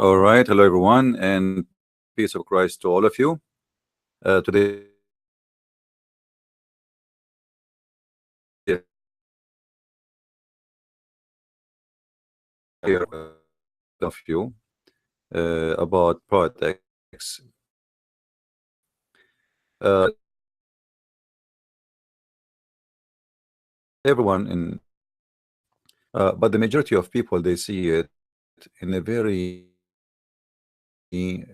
All right, hello everyone, and peace of Christ to all of you. Today we have a very interesting topic. Share with some of you about politics. Everyone but the majority of people they see it in a very, they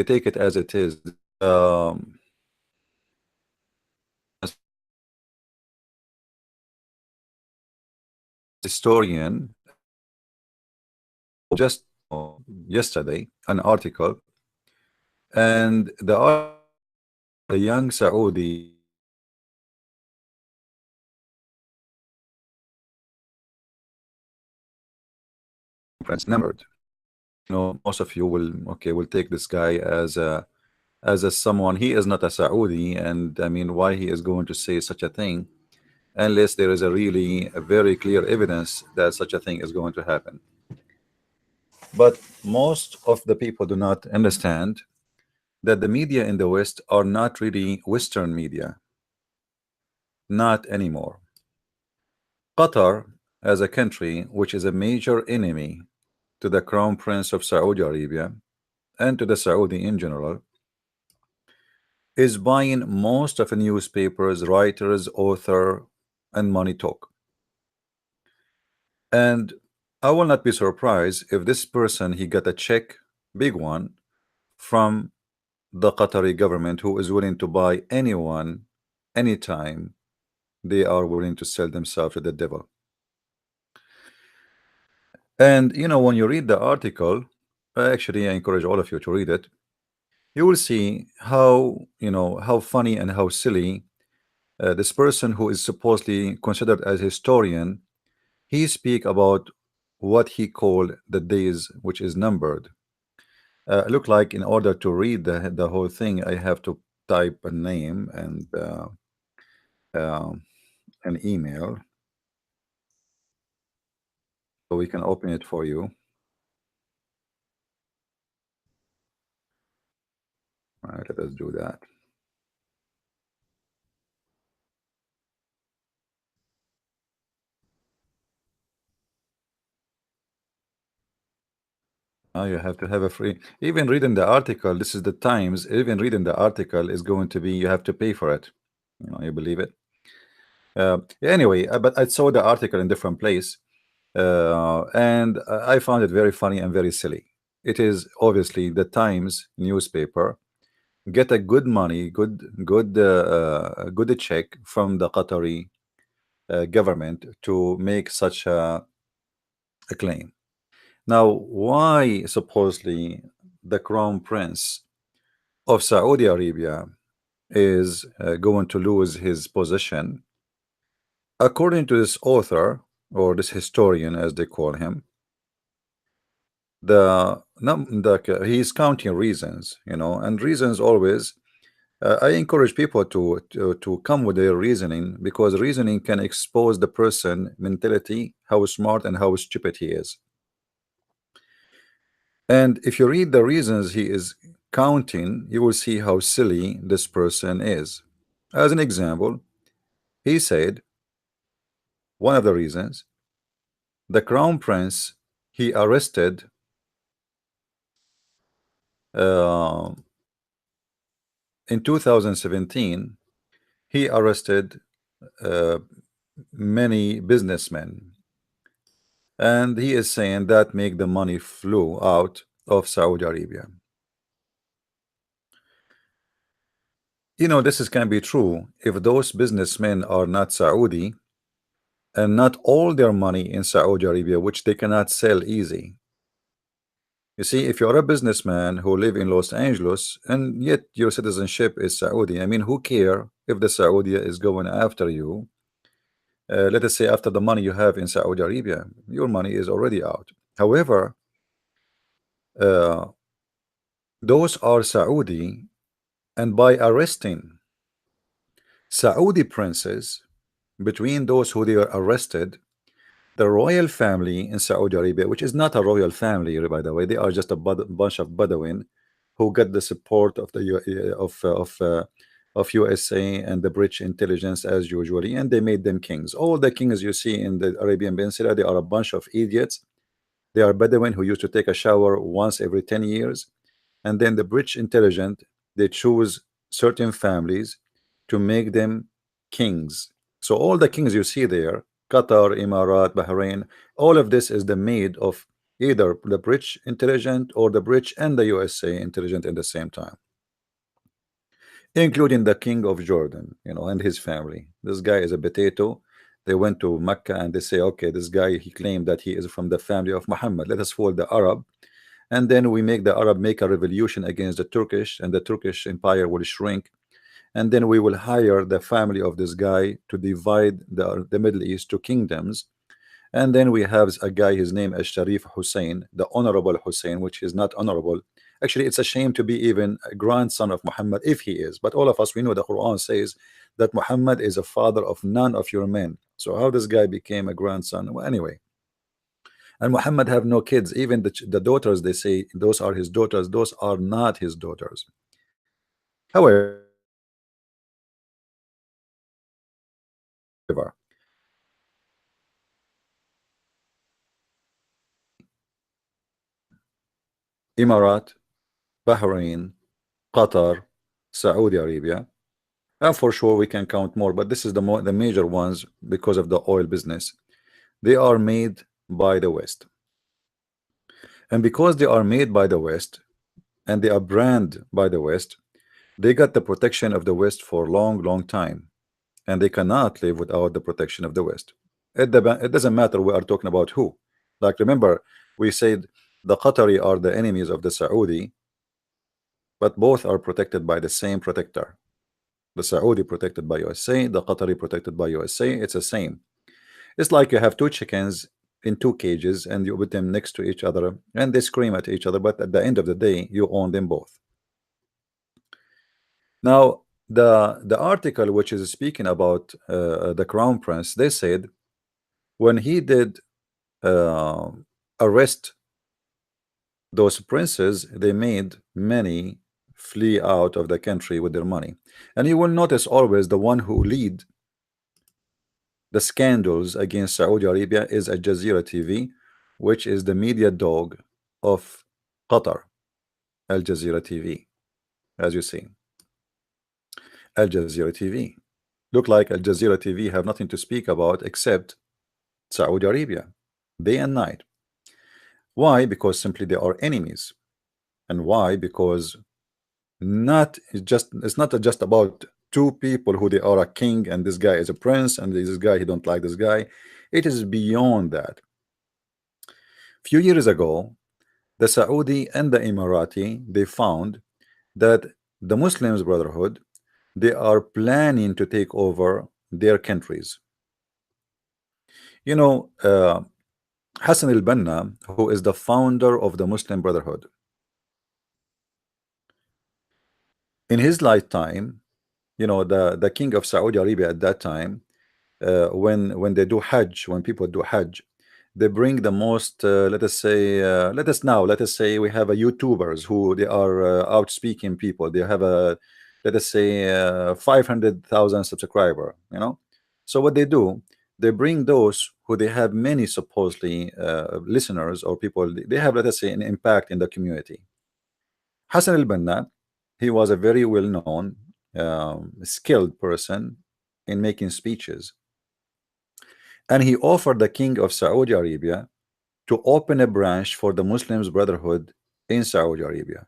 take it as it is. Historian just yesterday an article, and the article said the young Saudi numbered. Most of you will take this guy as a someone. He is not a Saudi, and I mean, why he is going to say such a thing unless there is a very clear evidence that such a thing is going to happen. But most of the people do not understand that the media in the West are not really Western media, not anymore. Qatar, as a country which is a major enemy to the Crown Prince of Saudi Arabia and to the Saudi in general, is buying most of the newspapers, writers, author, and money talk. And I will not be surprised if this person he got a check, big one, from the Qatari government, who is willing to buy anyone, anytime they are willing to sell themselves to the devil. And when you read the article, actually I encourage all of you to read it. You will see how funny and how silly this person who is supposedly considered as historian, he speak about what he called the days which is numbered. Look like in order to read the whole thing, I have to type a name and uh, an email, so we can open it for you. All right, let us do that. Now you have to have a free. Even reading the article, this is the Times. Even reading the article is going to be, you have to pay for it. You believe it? Anyway, but I saw the article in different place, and I found it very funny and very silly. It is obviously the Times newspaper get a good money, good check from the Qatari government to make such a claim. Now, why supposedly the Crown Prince of Saudi Arabia is going to lose his position? According to this author, or this historian as they call him, he's counting reasons, and reasons always. I encourage people to come with their reasoning, because reasoning can expose the person mentality, how smart and how stupid he is. And if you read the reasons he is counting, you will see how silly this person is. As an example, he said one of the reasons, the Crown Prince, he arrested uh, in 2017, he arrested uh, many businessmen, and he is saying that make the money flow out of Saudi Arabia. This can be true if those businessmen are not Saudi, and not all their money in Saudi Arabia, which they cannot sell easy. You see, if you're a businessman who live in Los Angeles and yet your citizenship is Saudi, I mean, who care if the Saudi is going after you? Let us say after the money you have in Saudi Arabia, your money is already out. However, uh, those are Saudi, and by arresting Saudi princes, between those who they are arrested, The royal family in Saudi Arabia, which is not a royal family, by the way, they are just a bunch of Bedouin who got the support of the of USA and the British intelligence as usually, and they made them kings. All the kings you see in the Arabian Peninsula, they are a bunch of idiots. They are Bedouin who used to take a shower once every 10 years. And then the British intelligent, they choose certain families to make them kings. So all the kings you see there, Qatar, Emirat, Bahrain, all of this is the made of either the British intelligent or the British and the USA intelligent in the same time, including the king of Jordan, and his family. This guy is a potato. They went to Mecca and they say, okay, this guy, he claimed that he is from the family of Muhammad. Let us fool the Arab, and then we make the Arab make a revolution against the Turkish, and the Turkish empire will shrink, and then we will hire the family of this guy to divide the Middle East to kingdoms. And then we have a guy, his name is Sharif Hussein, the honorable Hussein, which is not honorable. Actually, it's a shame to be even a grandson of Muhammad if he is. But all of us, we know the Quran says that Muhammad is a father of none of your men. So how this guy became a grandson? Well, anyway, and Muhammad have no kids. Even the daughters, they say those are his daughters. Those are not his daughters. However, Emirat, Bahrain, Qatar, Saudi Arabia, and for sure we can count more, but this is the major ones because of the oil business. They are made by the West, and because they are made by the West and they are branded by the West, they got the protection of the West for a long, long time, and they cannot live without the protection of the West. It doesn't matter we are talking about who. Like remember, we said the Qatari are the enemies of the Saudi, but both are protected by the same protector. The Saudi protected by USA, the Qatari protected by USA. It's the same. It's like you have two chickens in two cages and you put them next to each other and they scream at each other, but at the end of the day, you own them both. Now, the article which is speaking about the crown prince, they said when he did uh, arrest those princes, they made many flee out of the country with their money. And you will notice always the one who lead the scandals against Saudi Arabia is Al Jazeera TV, which is the media dog of Qatar. Al Jazeera TV, as you see. Al Jazeera TV. Look like Al Jazeera TV have nothing to speak about except Saudi Arabia, day and night. Why? Because simply they are enemies. And why? Because it's not just about two people who they are a king and this guy is a prince and this guy he don't like this guy. It is beyond that. Few years ago, the Saudi and the Emirati, they found that the Muslims Brotherhood, they are planning to take over their countries. You know, Hassan al-Banna, who is the founder of the Muslim Brotherhood, in his lifetime, the king of Saudi Arabia at that time, when they do Hajj, when people do Hajj, they bring the most let us say we have a YouTubers who they are out speaking people. They have a, let us say 500,000 subscriber, so what they do, they bring those who they have many supposedly listeners or people they have, let us say, an impact in the community. Hassan al-Banna, he was a very well-known skilled person in making speeches, and he offered the king of Saudi Arabia to open a branch for the Muslims Brotherhood in Saudi Arabia.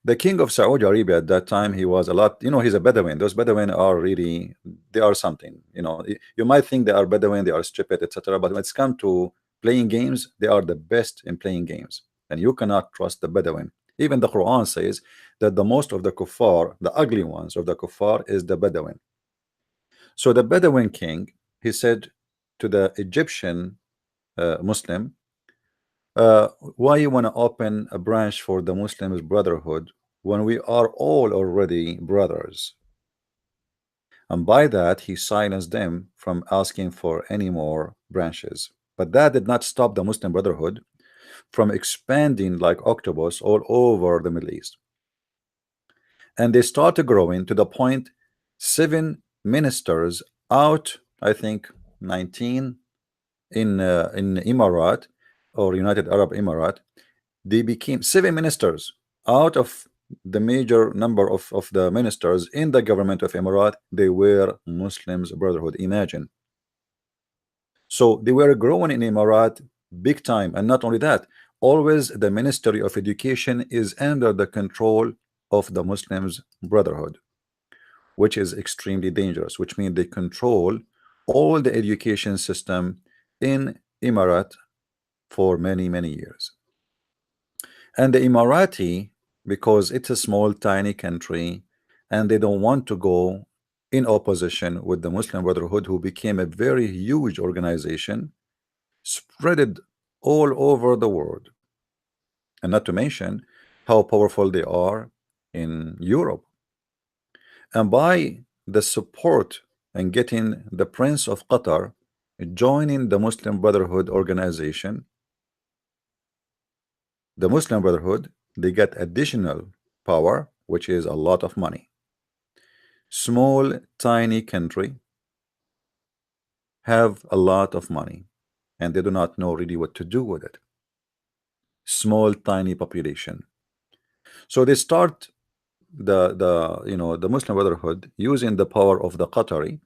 The king of Saudi Arabia at that time, he was a lot, he's a Bedouin. Those Bedouin are really, they are something. You might think they are Bedouin, they are stupid, etc. But when it's come to playing games, they are the best in playing games. And you cannot trust the Bedouin. Even the Quran says that the most of the kuffar, the ugly ones of the kuffar, is the Bedouin. So the Bedouin king, he said to the Egyptian Muslim, why you want to open a branch for the Muslims Brotherhood when we are all already brothers? And by that, he silenced them from asking for any more branches. But that did not stop the Muslim Brotherhood from expanding like octopus all over the Middle East. And they started growing to the point 7 ministers out, I think 19 in Emirat or United Arab Emirat. They became 7 ministers out of the major number of the ministers in the government of Emirat. They were Muslims Brotherhood. Imagine. So they were growing in Emirat big time. And not only that, always the Ministry of Education is under the control of the Muslims Brotherhood, which is extremely dangerous, which means they control all the education system in Emirat for many, many years. And the Emirati, because it's a small, tiny country, and they don't want to go in opposition with the Muslim Brotherhood, who became a very huge organization, spread it all over the world. And not to mention how powerful they are in Europe. And by the support and getting the Prince of Qatar joining the Muslim Brotherhood organization, the Muslim Brotherhood, they get additional power, which is a lot of money. Small, tiny country have a lot of money, and they do not know really what to do with it. Small, tiny population. So they start the Muslim Brotherhood using the power of the Qatari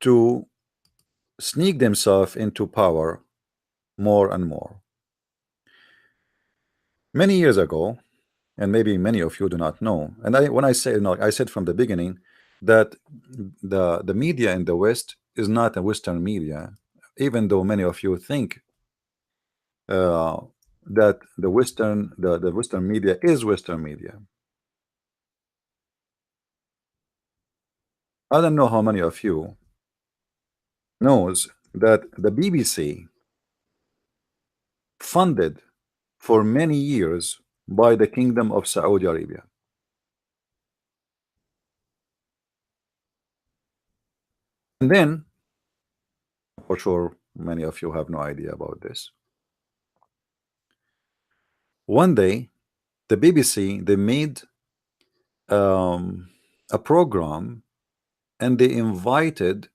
to sneak themselves into power more and more. Many years ago, and maybe many of you do not know, and when I say, no, I said from the beginning that the media in the West is not a Western media, even though many of you think uh, that the Western media is Western media. I don't know how many of you knows that the BBC funded for many years by the Kingdom of Saudi Arabia. And then, for sure, many of you have no idea about this. One day, the BBC, they made a program, and they invited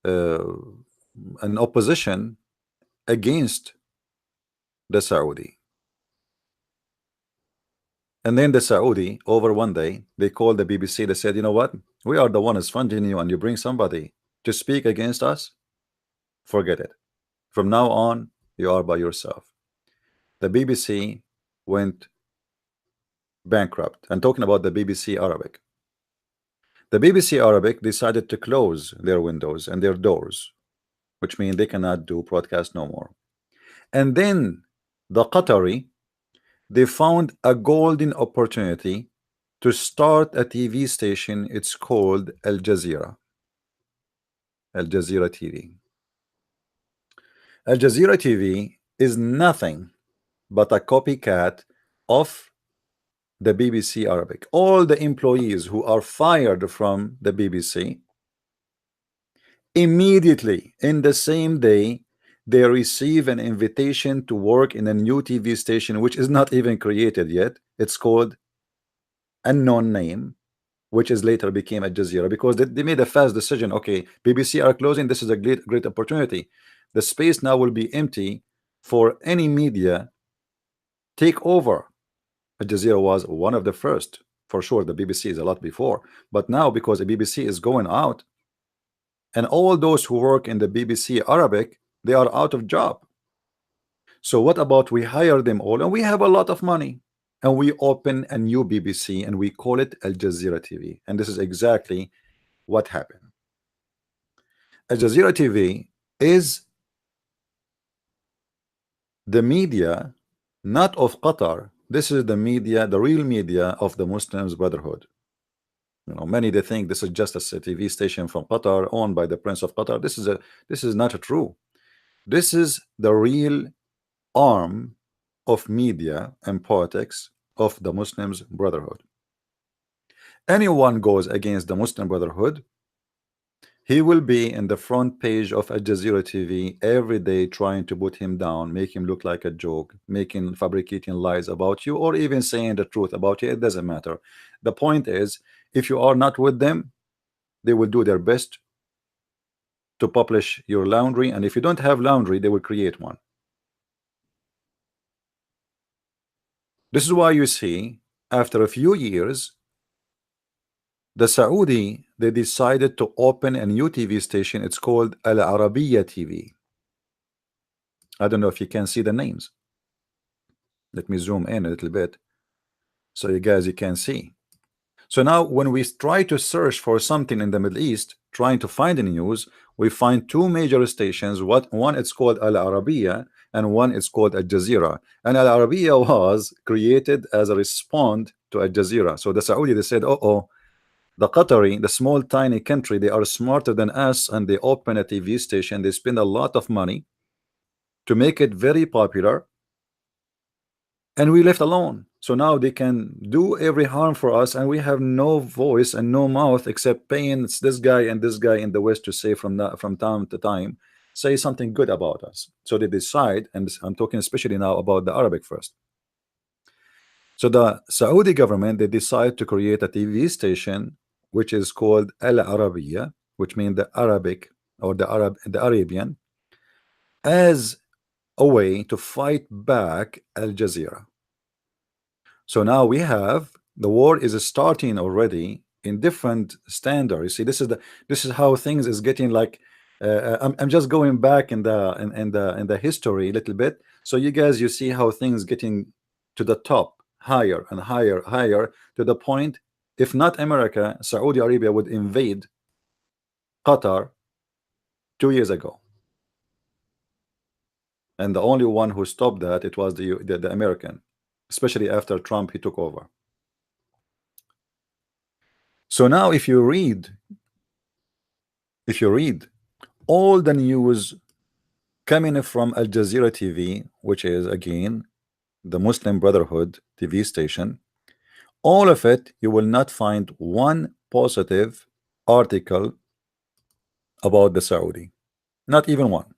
uh, an opposition against the Saudi. And then the Saudi, over one day, they called the BBC. They said, you know what? We are the ones funding you, and you bring somebody to speak against us? Forget it. From now on, you are by yourself. The BBC went bankrupt. And talking about the BBC Arabic. The BBC Arabic decided to close their windows and their doors, which means they cannot do broadcast no more. And then the Qatari, they found a golden opportunity to start a TV station. It's called Al Jazeera. Al Jazeera TV. Al Jazeera TV is nothing but a copycat of the BBC Arabic. All the employees who are fired from the BBC, immediately in the same day, they receive an invitation to work in a new TV station, which is not even created yet. It's called unknown name, which is later became Al Jazeera, because they made a fast decision. Okay, BBC are closing. This is a great opportunity. The space now will be empty for any media take over. Al Jazeera was one of the first, for sure. The BBC is a lot before, but now because the BBC is going out, and all those who work in the BBC Arabic, they are out of job. So what about we hire them all, and we have a lot of money, and we open a new BBC, and we call it Al Jazeera TV. And this is exactly what happened. Al Jazeera TV is the media, not of Qatar. This is the media, the real media of the Muslims Brotherhood. You know, many they think this is just a TV station from Qatar owned by the Prince of Qatar. This is not true. This is the real arm of media and politics of the Muslims Brotherhood. Anyone goes against the Muslim Brotherhood, He will be in the front page of Al Jazeera TV every day trying to put him down, make him look like a joke, making fabricating lies about you, or even saying the truth about you. It doesn't matter. The point is, if you are not with them, they will do their best to publish your laundry, and if you don't have laundry, they will create one. This is why you see, after a few years, the Saudi, they decided to open a new TV station. It's called Al Arabiya TV. I don't know if you can see the names. Let me zoom in a little bit so you can see. So now when we try to search for something in the Middle East, trying to find the news, we find two major stations. One is called Al Arabiya and one is called Al Jazeera. And Al Arabiya was created as a response to Al Jazeera. So the Saudi, they said, oh, the Qatari, the small tiny country, they are smarter than us, and they open a TV station. They spend a lot of money to make it very popular, and we left alone. So now they can do every harm for us, and we have no voice and no mouth except paying this guy and this guy in the West to say from time to time, say something good about us. So they decide, and I'm talking especially now about the Arabic first. So the Saudi government, they decide to create a TV station which is called Al Arabiya, which means the Arabic or the Arabian, as a way to fight back Al Jazeera. So now we have the war is starting already in different standards. You see, this is how things is getting like. I'm just going back in the history a little bit, so you see how things getting to the top, higher and higher, to the point, if not America, Saudi Arabia would invade Qatar 2 years ago, and the only one who stopped that, it was the American, especially after Trump he took over. So now if you read all the news coming from Al Jazeera TV, which is again the Muslim Brotherhood TV station, all of it, you will not find one positive article about the Saudi, not even one.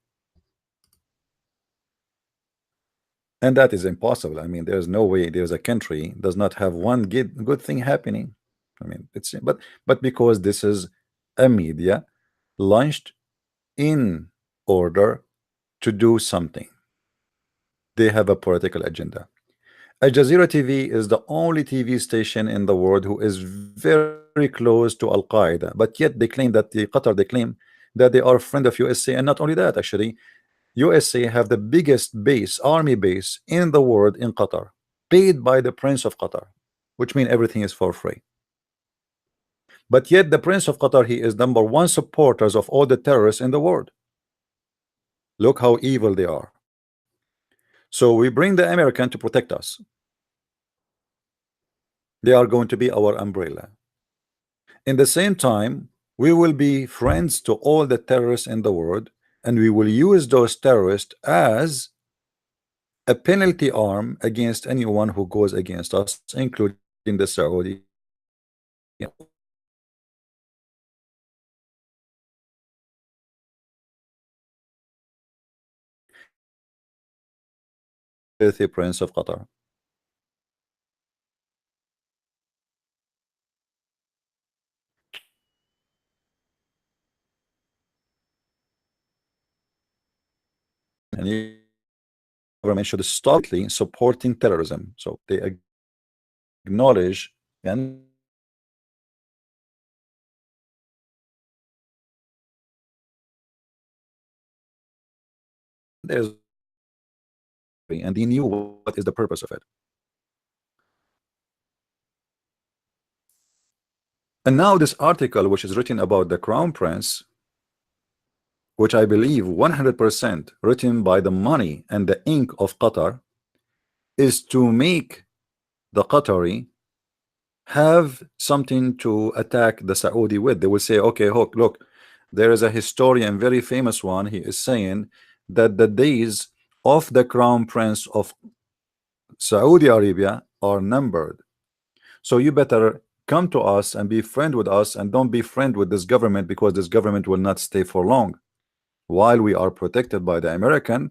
And that is impossible. I mean, there's no way there's a country does not have one good thing happening. I mean, it's but because this is a media launched in order to do something, they have a political agenda. Al Jazeera TV is the only TV station in the world who is very close to Al Qaeda, but yet they claim that Qatar, they claim that they are a friend of USA, and not only that, actually, USA have the biggest base, army base in the world in Qatar, paid by the Prince of Qatar, which means everything is for free. But yet the Prince of Qatar, he is #1 supporters of all the terrorists in the world. Look how evil they are. So we bring the American to protect us. They are going to be our umbrella. In the same time, we will be friends to all the terrorists in the world, and we will use those terrorists as a penalty arm against anyone who goes against us, including the Saudi. The Prince of Qatar. And the government should stop supporting terrorism. So they acknowledge and there's and he knew what is the purpose of it. And now this article, which is written about the Crown Prince, which I believe 100% written by the money and the ink of Qatar, is to make the Qatari have something to attack the Saudi with. They will say, okay, look, there is a historian, very famous one, he is saying that the days of the Crown Prince of Saudi Arabia are numbered. So you better come to us and be friend with us, and don't be friend with this government, because this government will not stay for long. While we are protected by the American,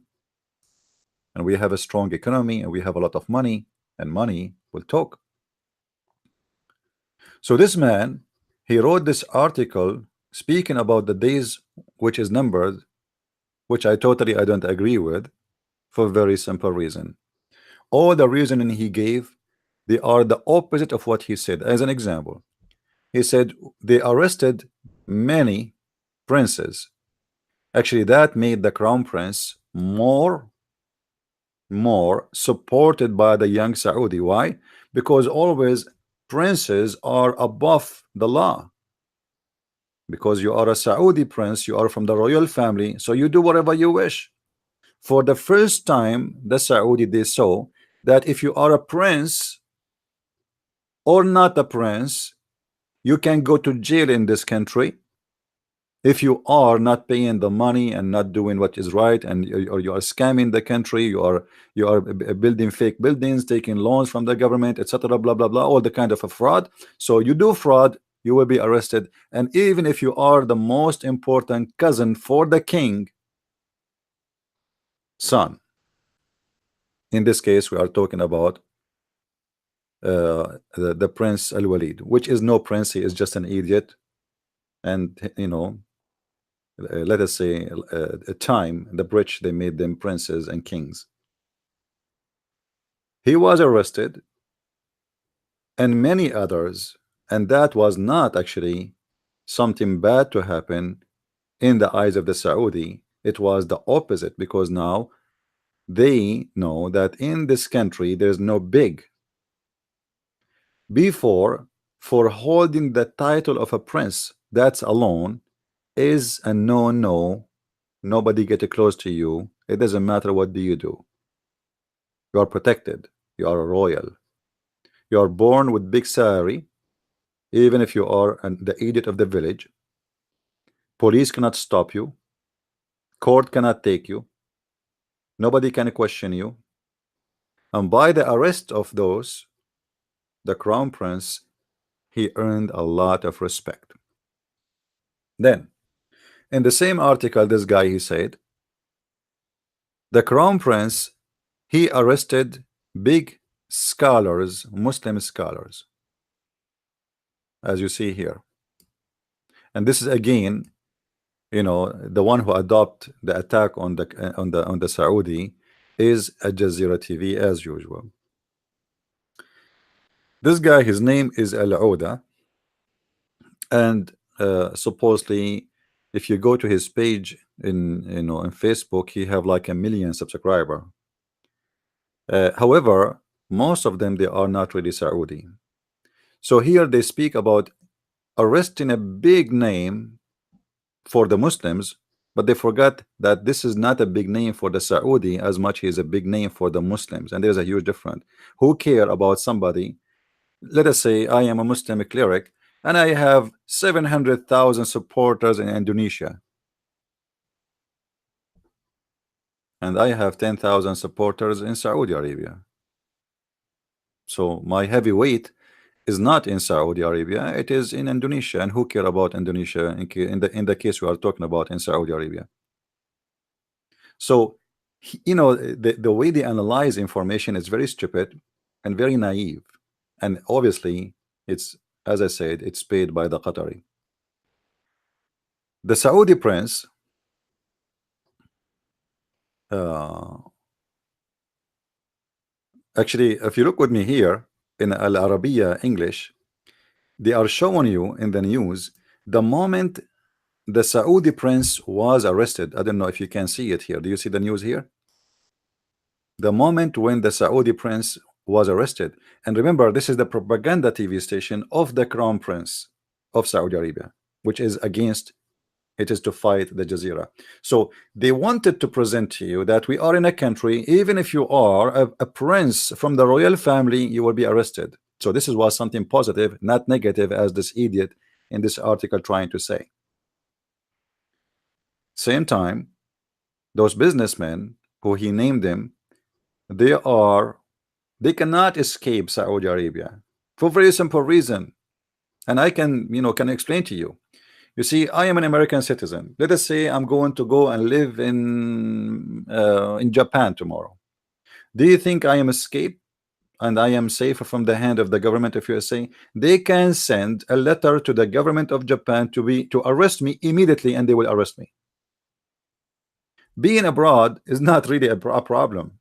and we have a strong economy, and we have a lot of money, and money will talk. So this man, he wrote this article speaking about the days which is numbered, which I don't agree with, for a very simple reason. All the reasoning he gave, they are the opposite of what he said. As an example, he said they arrested many princes. Actually, that made the crown prince more supported by the young Saudi. Why? Because always princes are above the law. Because you are a Saudi prince, you are from the royal family, so you do whatever you wish. For the first time, the Saudi, they saw that if you are a prince or not a prince, you can go to jail in this country if you are not paying the money and not doing what is right, and or you are scamming the country, you are building fake buildings, taking loans from the government, etc., blah blah blah, all the kind of a fraud. So you do fraud, you will be arrested. And even if you are the most important cousin for the king son, in this case we are talking about the Prince Al Walid, which is no prince, he is just an idiot. And let us say a time the British, they made them princes and kings. He was arrested, and many others, and that was not actually something bad to happen in the eyes of the Saudi. It was the opposite, because now they know that in this country there's no big. Before, for holding the title of a prince, that's alone is a no. Nobody get close to you. It doesn't matter what do you do. You are protected. You are a royal. You are born with big salary, even if you are the idiot of the village. Police cannot stop you. Court cannot take you. Nobody can question you. And by the arrest of those, the crown prince, he earned a lot of respect. Then, in the same article, this guy, he said, the crown prince, he arrested big scholars, Muslim scholars, as you see here. And this is again, the one who adopt the attack on the Saudi is Al Jazeera TV, as usual. This guy, his name is Al Ouda, and supposedly, if you go to his page in Facebook, he have like 1 million subscriber. However, most of them, they are not really Saudi. So here they speak about arresting a big name for the Muslims, but they forgot that this is not a big name for the Saudi as much as a big name for the Muslims, and there's a huge difference. Who care about somebody? Let us say I am a Muslim cleric and I have 700,000 supporters in Indonesia, and I have 10,000 supporters in Saudi Arabia. So my heavyweight is not in Saudi Arabia, it is in Indonesia. And who care about Indonesia in the case we are talking about in Saudi Arabia? So the way they analyze information is very stupid and very naive, and obviously it's, as I said, it's paid by the Qatari. The Saudi prince, actually, if you look with me here in Al Arabiya English, they are showing you in the news the moment the Saudi prince was arrested. I don't know if you can see it here. Do you see the news here? The moment when the Saudi prince was arrested. And remember, this is the propaganda TV station of the crown prince of Saudi Arabia, which is against, it is to fight the Jazeera. So they wanted to present to you that we are in a country, even if you are a prince from the royal family, you will be arrested. So this was something positive, not negative, as this idiot in this article trying to say. Same time, those businessmen who he named them, they cannot escape Saudi Arabia for very simple reason. And I can, can explain to you. You see, I am an American citizen. Let us say I'm going to go and live in Japan tomorrow. Do you think I am escape and I am safe from the hand of the government of USA? They can send a letter to the government of Japan to arrest me immediately, and they will arrest me. Being abroad is not really a problem.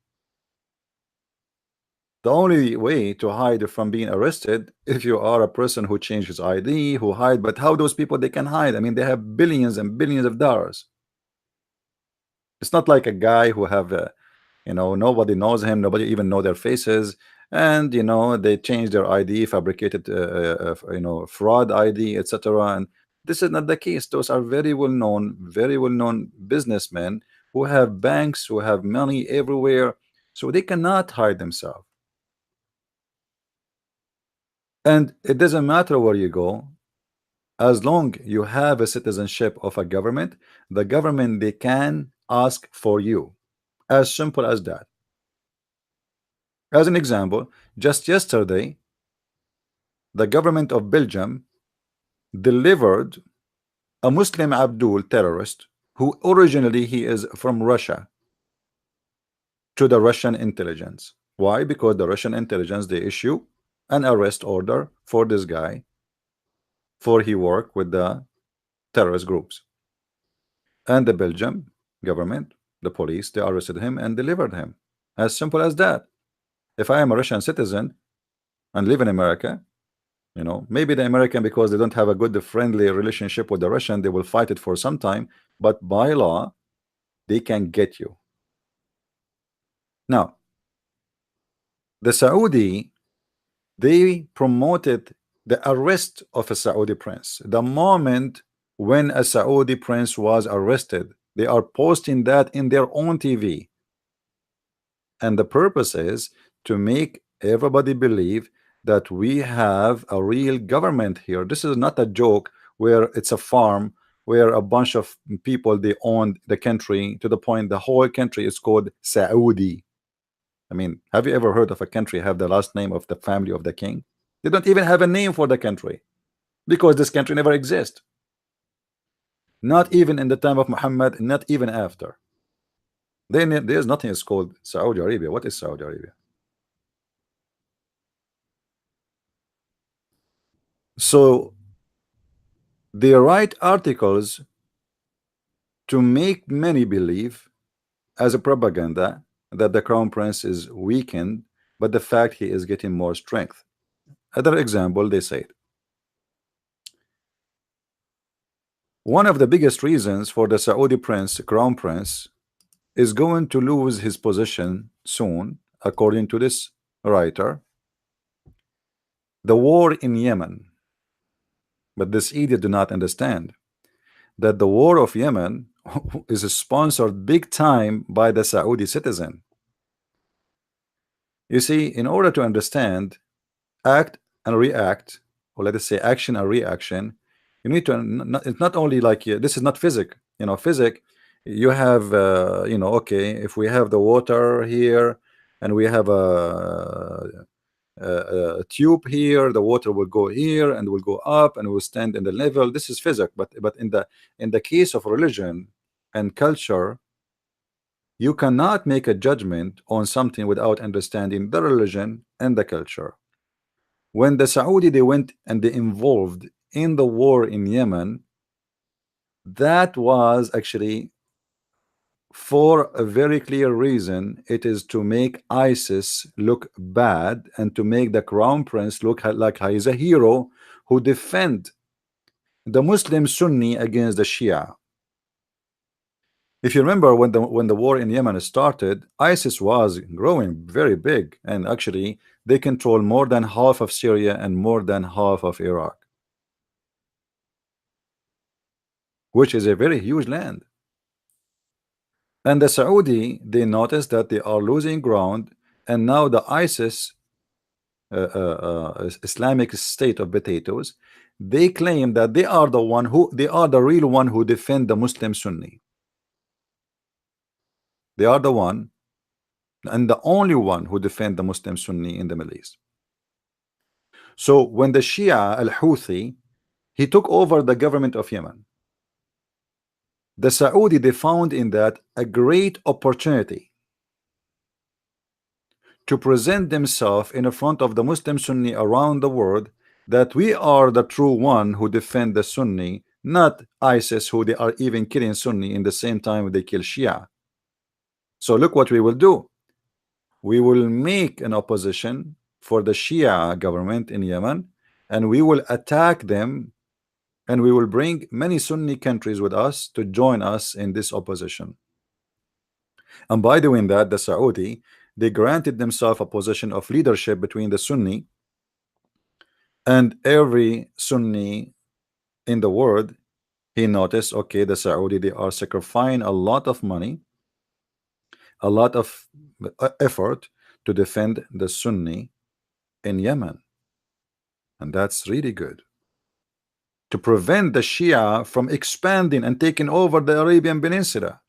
The only way to hide from being arrested, if you are a person who changes ID, who hide, but how those people they can hide? I mean, they have billions and billions of dollars. It's not like a guy who have nobody knows him, nobody even know their faces, and they change their ID, fabricated fraud ID, etc. And this is not the case. Those are very well known businessmen who have banks, who have money everywhere, so they cannot hide themselves. And it doesn't matter where you go, as long you have a citizenship of a government, the government they can ask for you. As simple as that. As an example, just yesterday, the government of Belgium delivered a Muslim Abdul terrorist who originally he is from Russia to the Russian intelligence. Why? Because the Russian intelligence they issue an arrest order for this guy for he work with the terrorist groups. And the Belgium government, the police, they arrested him and delivered him. As simple as that. If I am a Russian citizen and live in America, maybe the American, because they don't have a good friendly relationship with the Russian, they will fight it for some time, but by law they can get you. Now the Saudi, they promoted the arrest of a Saudi prince. The moment when a Saudi prince was arrested, they are posting that in their own TV, and the purpose is to make everybody believe that we have a real government here. This is not a joke where it's a farm where a bunch of people they own the country to the point the whole country is called Saudi. I mean, have you ever heard of a country have the last name of the family of the king? They don't even have a name for the country because this country never exists. Not even in the time of Muhammad, not even after. Then there's nothing is called Saudi Arabia. What is Saudi Arabia? So they write articles to make many believe as a propaganda that the crown prince is weakened, but the fact he is getting more strength. Other example, they say one of the biggest reasons for the Saudi prince, crown prince, is going to lose his position soon, according to this writer, the war in Yemen. But this idiot do not understand that the war of Yemen is sponsored big time by the Saudi citizen. You see, in order to understand act and react, or let us say action and reaction, you need to it's not only like this is not physics. Physics, you have okay, if we have the water here and we have a tube here, the water will go here and will go up and will stand in the level. This is physics. But in the case of religion and culture, you cannot make a judgment on something without understanding the religion and the culture. When the Saudi they went and they involved in the war in Yemen, that was actually for a very clear reason. It is to make ISIS look bad and to make the crown prince look like he is a hero who defend the Muslim Sunni against the Shia. If you remember when the war in Yemen started, ISIS was growing very big, and actually they control more than half of Syria and more than half of Iraq, which is a very huge land. And the Saudi, they noticed that they are losing ground, and now the ISIS, Islamic State of potatoes, they claim that they are the real one who defend the Muslim Sunni. They are the one and the only one who defend the Muslim Sunni in the Middle East. So when the Shia al-Houthi, he took over the government of Yemen, the Saudi, they found in that a great opportunity to present themselves in front of the Muslim Sunni around the world, that we are the true one who defend the Sunni, not ISIS, who they are even killing Sunni in the same time they kill Shia. So look what we will do. We will make an opposition for the Shia government in Yemen, and we will attack them, and we will bring many Sunni countries with us to join us in this opposition. And by doing that, the Saudi, they granted themselves a position of leadership between the Sunni and every Sunni in the world. He noticed, okay, the Saudi, they are sacrificing a lot of money, a lot of effort to defend the Sunni in Yemen, and that's really good, to prevent the Shia from expanding and taking over the Arabian Peninsula.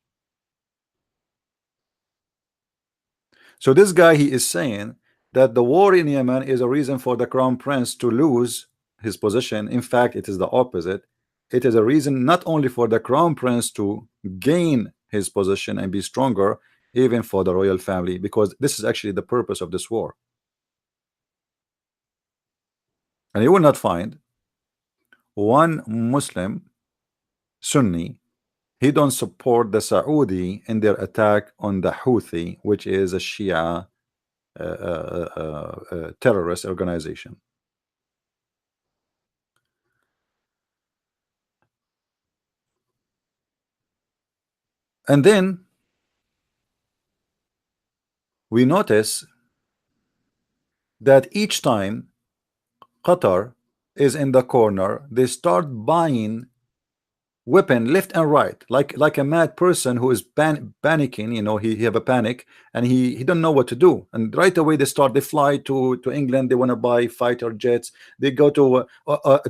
So this guy, he is saying that the war in Yemen is a reason for the crown prince to lose his position. In fact, it is the opposite. It is a reason not only for the crown prince to gain his position and be stronger, even for the royal family, because this is actually the purpose of this war. And you will not find one Muslim Sunni, he don't support the Saudi in their attack on the Houthi, which is a Shia terrorist organization. And then we notice that each time Qatar is in the corner, they start buying weapon left and right, like a mad person who is panicking. You know, he have a panic and he don't know what to do, and right away they fly to England. They want to buy fighter jets. They go to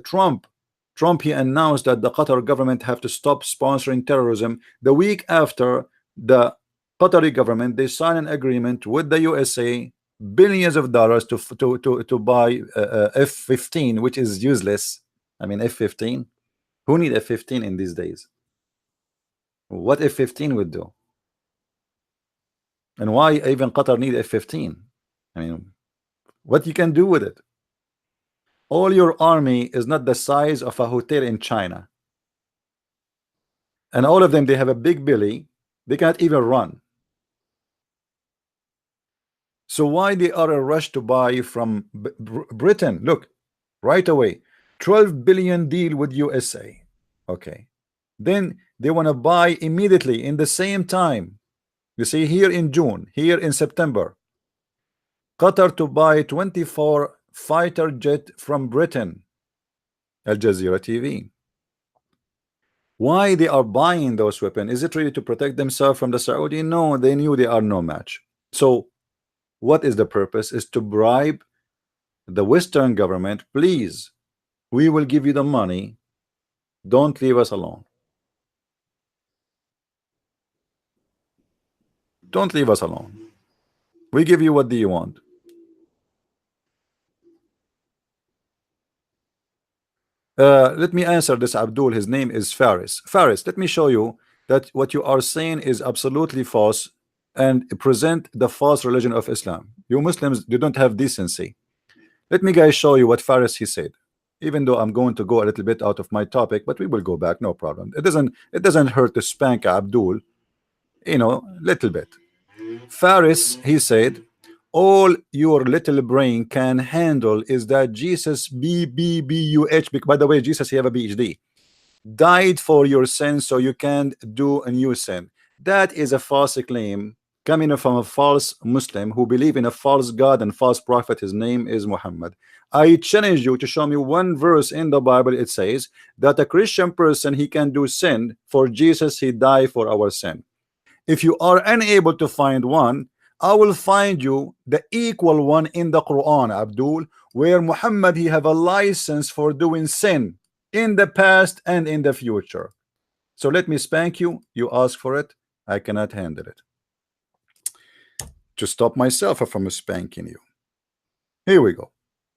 Trump, he announced that the Qatar government have to stop sponsoring terrorism. The week after, the Qatari government, they sign an agreement with the USA, billions of dollars to buy F-15, which is useless. I mean, F-15, who need F-15 in these days? What F-15 would do? And why even Qatar need F-15? I mean, what you can do with it? All your army is not the size of a hotel in China. And all of them, they have a big belly. They cannot even run. So why they are a rush to buy from Britain? Look, right away, 12 billion deal with USA. Okay. Then they want to buy immediately in the same time. You see, here in June, here in September, Qatar to buy 24 fighter jet from Britain. Al Jazeera TV. Why they are buying those weapons? Is it really to protect themselves from the Saudi? No, they knew they are no match. So what is the purpose? Is to bribe the Western government. Please, we will give you the money, don't leave us alone. Don't leave us alone. We give you what do you want. Let me answer this, Abdul. His name is Faris. Faris, let me show you that what you are saying is absolutely false, and present the false religion of Islam. You Muslims, you don't have decency. Let me guys show you what Faris he said. Even though I'm going to go a little bit out of my topic, but we will go back, no problem. It doesn't hurt to spank Abdul, you know, little bit. Faris, he said, all your little brain can handle is that Jesus B-B-B-U-H, by the way, Jesus, he have a PhD, died for your sins so you can't do a new sin. That is a false claim coming from a false Muslim who believe in a false God and false prophet. His name is Muhammad. I challenge you to show me one verse in the Bible it says that a Christian person, he can do sin. For Jesus, he died for our sin. If you are unable to find one, I will find you the equal one in the Quran, Abdul, where Muhammad, he have a license for doing sin in the past and in the future. So let me spank you. You ask for it. I cannot handle it. To stop myself from spanking you. Here we go.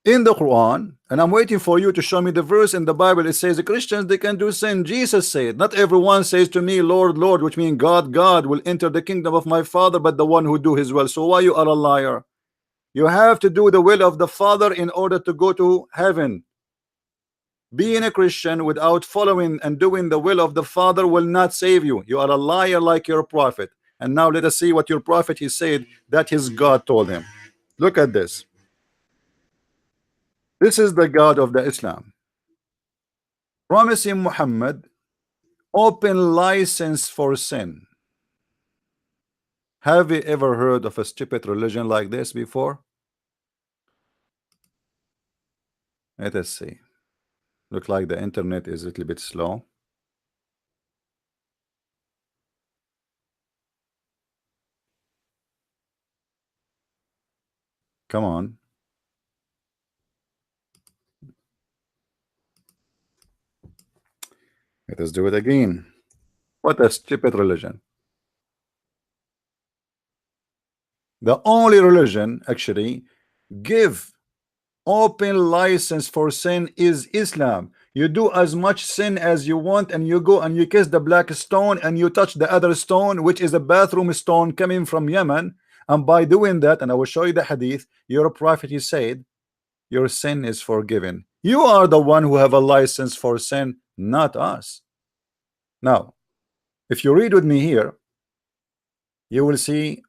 in the Quran, and I'm waiting for you to show me the verse in the Bible. It says the Christians, they can do sin. Jesus said, not everyone says to me, Lord, Lord, which means God, God will enter the kingdom of my Father, but the one who do his will. So why you are a liar? You have to do the will of the Father in order to go to heaven. Being a Christian without following and doing the will of the Father will not save you. You are a liar like your prophet. And now let us see what your prophet he said that his God told him. Look at this. This is the God of the Islam promising Muhammad open license for sin. Have you ever heard of a stupid religion like this before? Let us see. Look like the internet is a little bit slow. Come on. Let us do it again. What a stupid religion. The only religion actually give open license for sin is Islam. You do as much sin as you want, and you go and you kiss the black stone and you touch the other stone, which is a bathroom stone coming from Yemen. And by doing that, and I will show you the hadith, your prophet he said your sin is forgiven. You are the one who have a license for sin, not us. Now if you read with me here, you will see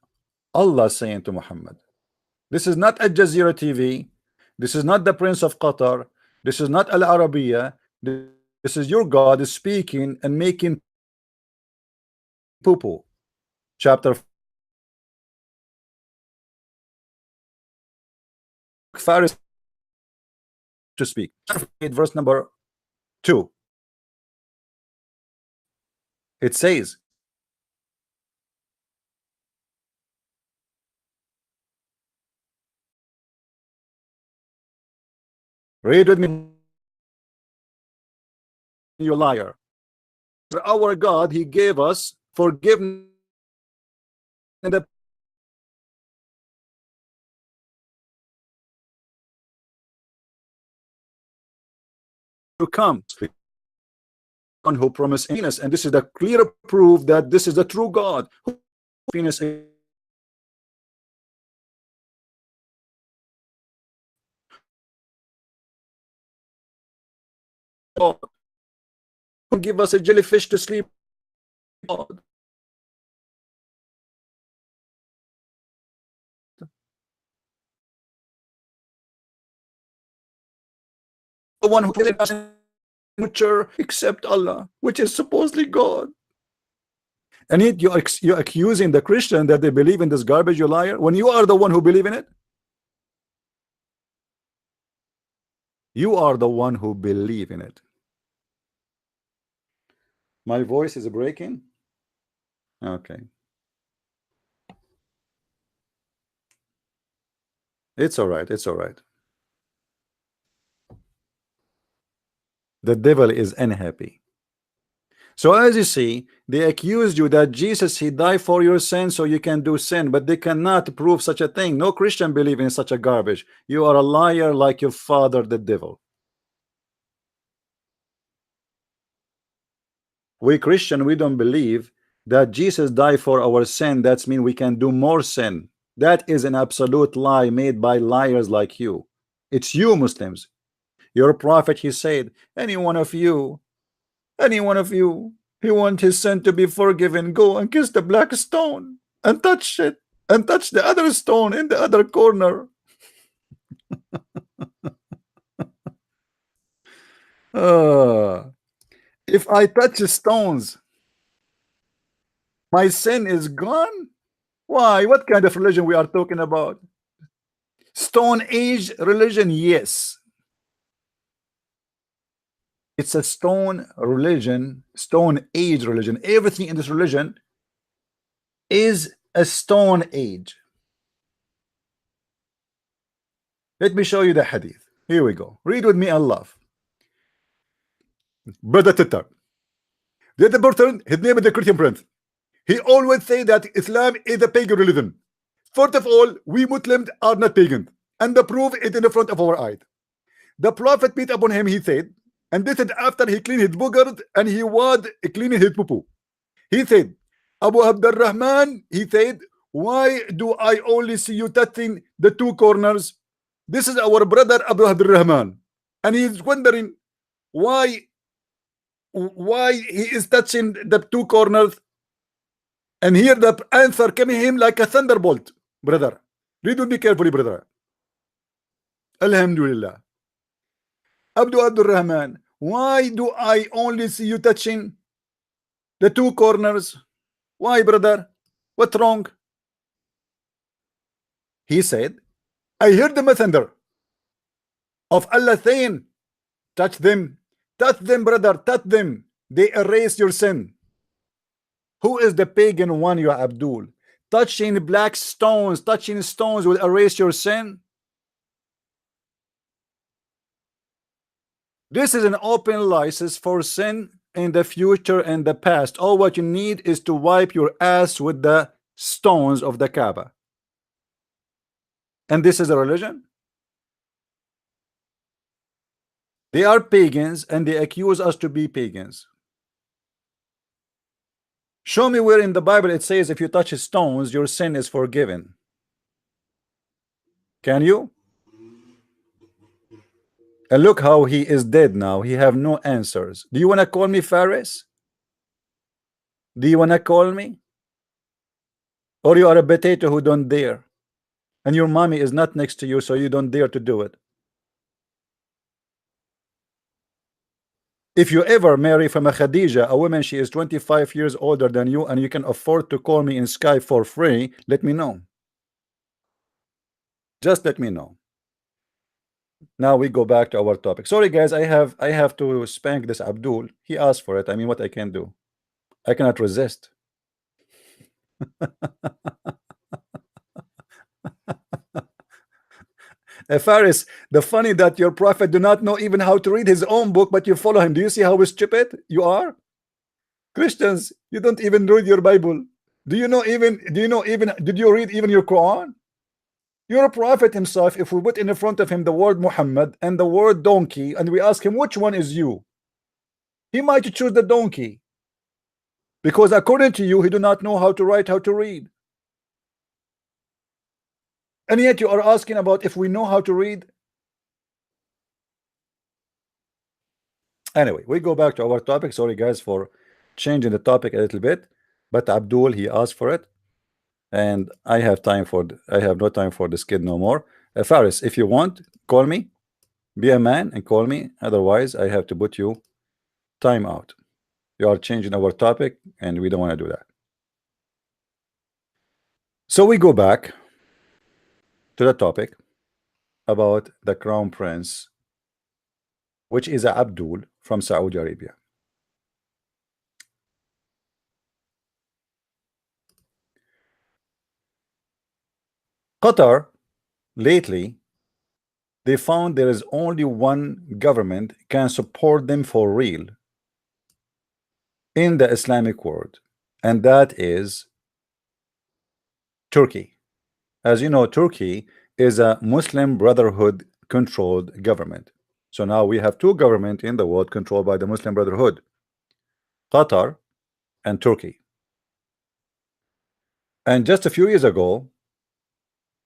Allah saying to Muhammad, this is not Al Jazeera TV, this is not the Prince of Qatar, this is not Al Arabiya, this is your God is speaking and making poo-poo. Chapter Faris to speak. Verse number 2. It says, read with me, you liar. Our God, he gave us forgiveness in the to come. One who promised us, and this is the clear proof that this is the true God. Venus God. Give us a jellyfish to sleep. God. The one who killed us except Allah, which is supposedly God. And yet you're accusing the Christian that they believe in this garbage, you liar, when you are the one who believe in it. You are the one who believe in it. My voice is breaking. Okay. It's all right. It's all right. The devil is unhappy. So as you see, they accused you that Jesus, he died for your sin so you can do sin, but they cannot prove such a thing. No Christian believe in such a garbage. You are a liar like your father, the devil. We Christian, we don't believe that Jesus died for our sin. That's mean we can do more sin. That is an absolute lie made by liars like you. It's you Muslims. Your prophet, he said, any one of you, he want his sin to be forgiven, go and kiss the black stone and touch it and touch the other stone in the other corner. If I touch stones, my sin is gone. Why? What kind of religion we are talking about? Stone Age religion? Yes. It's a stone religion, stone age religion. Everything in this religion is a stone age. Let me show you the hadith. Here we go. Read with me and laugh. Brother Tatar. The other person, his name is the Christian Prince. He always say that Islam is a pagan religion. First of all, we Muslims are not pagan. and the proof is in the front of our eyes. The Prophet beat upon him, he said, and this is after he cleaned his boogers and he was cleaning his poo-poo. He said, Abu Abdurrahman, he said, why do I only see you touching the two corners? This is our brother Abu Abdurrahman, and he is wondering why he is touching the two corners. And here the answer coming him like a thunderbolt, brother. Read with me carefully, brother. Alhamdulillah. Abdul Rahman, why do I only see you touching the two corners? Why, brother? What's wrong? He said, I heard the messenger of Allah saying, touch them, brother, touch them. They erase your sin. Who is the pagan one, you Abdul? Touching black stones, touching stones will erase your sin. This is an open license for sin in the future and the past. All what you need is to wipe your ass with the stones of the Kaaba. And this is a religion? They are pagans and they accuse us to be pagans. Show me where in the Bible it says if you touch stones, your sin is forgiven. Can you? And look how he is dead now. He have no answers. Do you want to call me Faris? Do you want to call me? Or you are a potato who don't dare? And your mommy is not next to you, so you don't dare to do it. If you ever marry from a Khadija, a woman, she is 25 years older than you, and you can afford to call me in Skype for free, let me know. Just let me know. Now we go back to our topic. Sorry guys, I have to spank this Abdul. He asked for it. I mean, what I can do? I cannot resist. Faris, the funny that your prophet do not know even how to read his own book, but you follow him. Do you see how stupid you are? Christians, you don't even read your Bible. Did you read even your Quran? Your prophet himself, if we put in front of him the word Muhammad and the word donkey, and we ask him which one is you, he might choose the donkey, because according to you, he do not know how to write, how to read. And yet you are asking about if we know how to read. Anyway, we go back to our topic. Sorry guys for changing the topic a little bit, but Abdul, he asked for it, and I have no time for this kid no more. Faris, if you want, call me, be a man and call me. Otherwise, I have to put you time out. You are changing our topic, and we don't want to do that. So we go back to the topic about the crown prince, which is Abdul from Saudi Arabia. Qatar, lately, they found there is only one government can support them for real in the Islamic world, and that is Turkey. As you know, Turkey is a Muslim Brotherhood controlled government. So now we have two governments in the world controlled by the Muslim Brotherhood, Qatar and Turkey. And just a few years ago,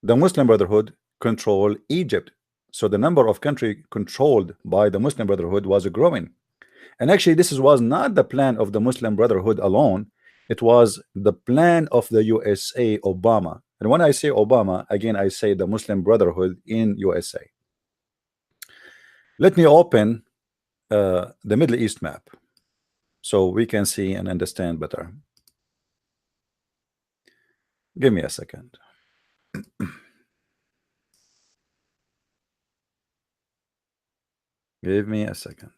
the Muslim Brotherhood controlled Egypt. So the number of countries controlled by the Muslim Brotherhood was growing. And actually, this was not the plan of the Muslim Brotherhood alone. It was the plan of the USA, Obama. And when I say Obama, again, I say the Muslim Brotherhood in USA. Let me open the Middle East map so we can see and understand better. Give me a second. Give me a second.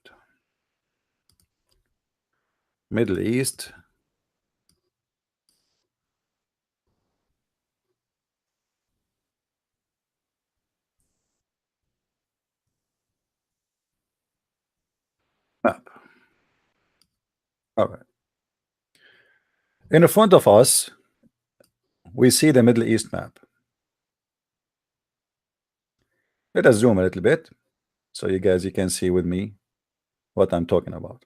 Middle East. Map. All right. In front of us, we see the Middle East map. Let us zoom a little bit so you can see with me what I'm talking about.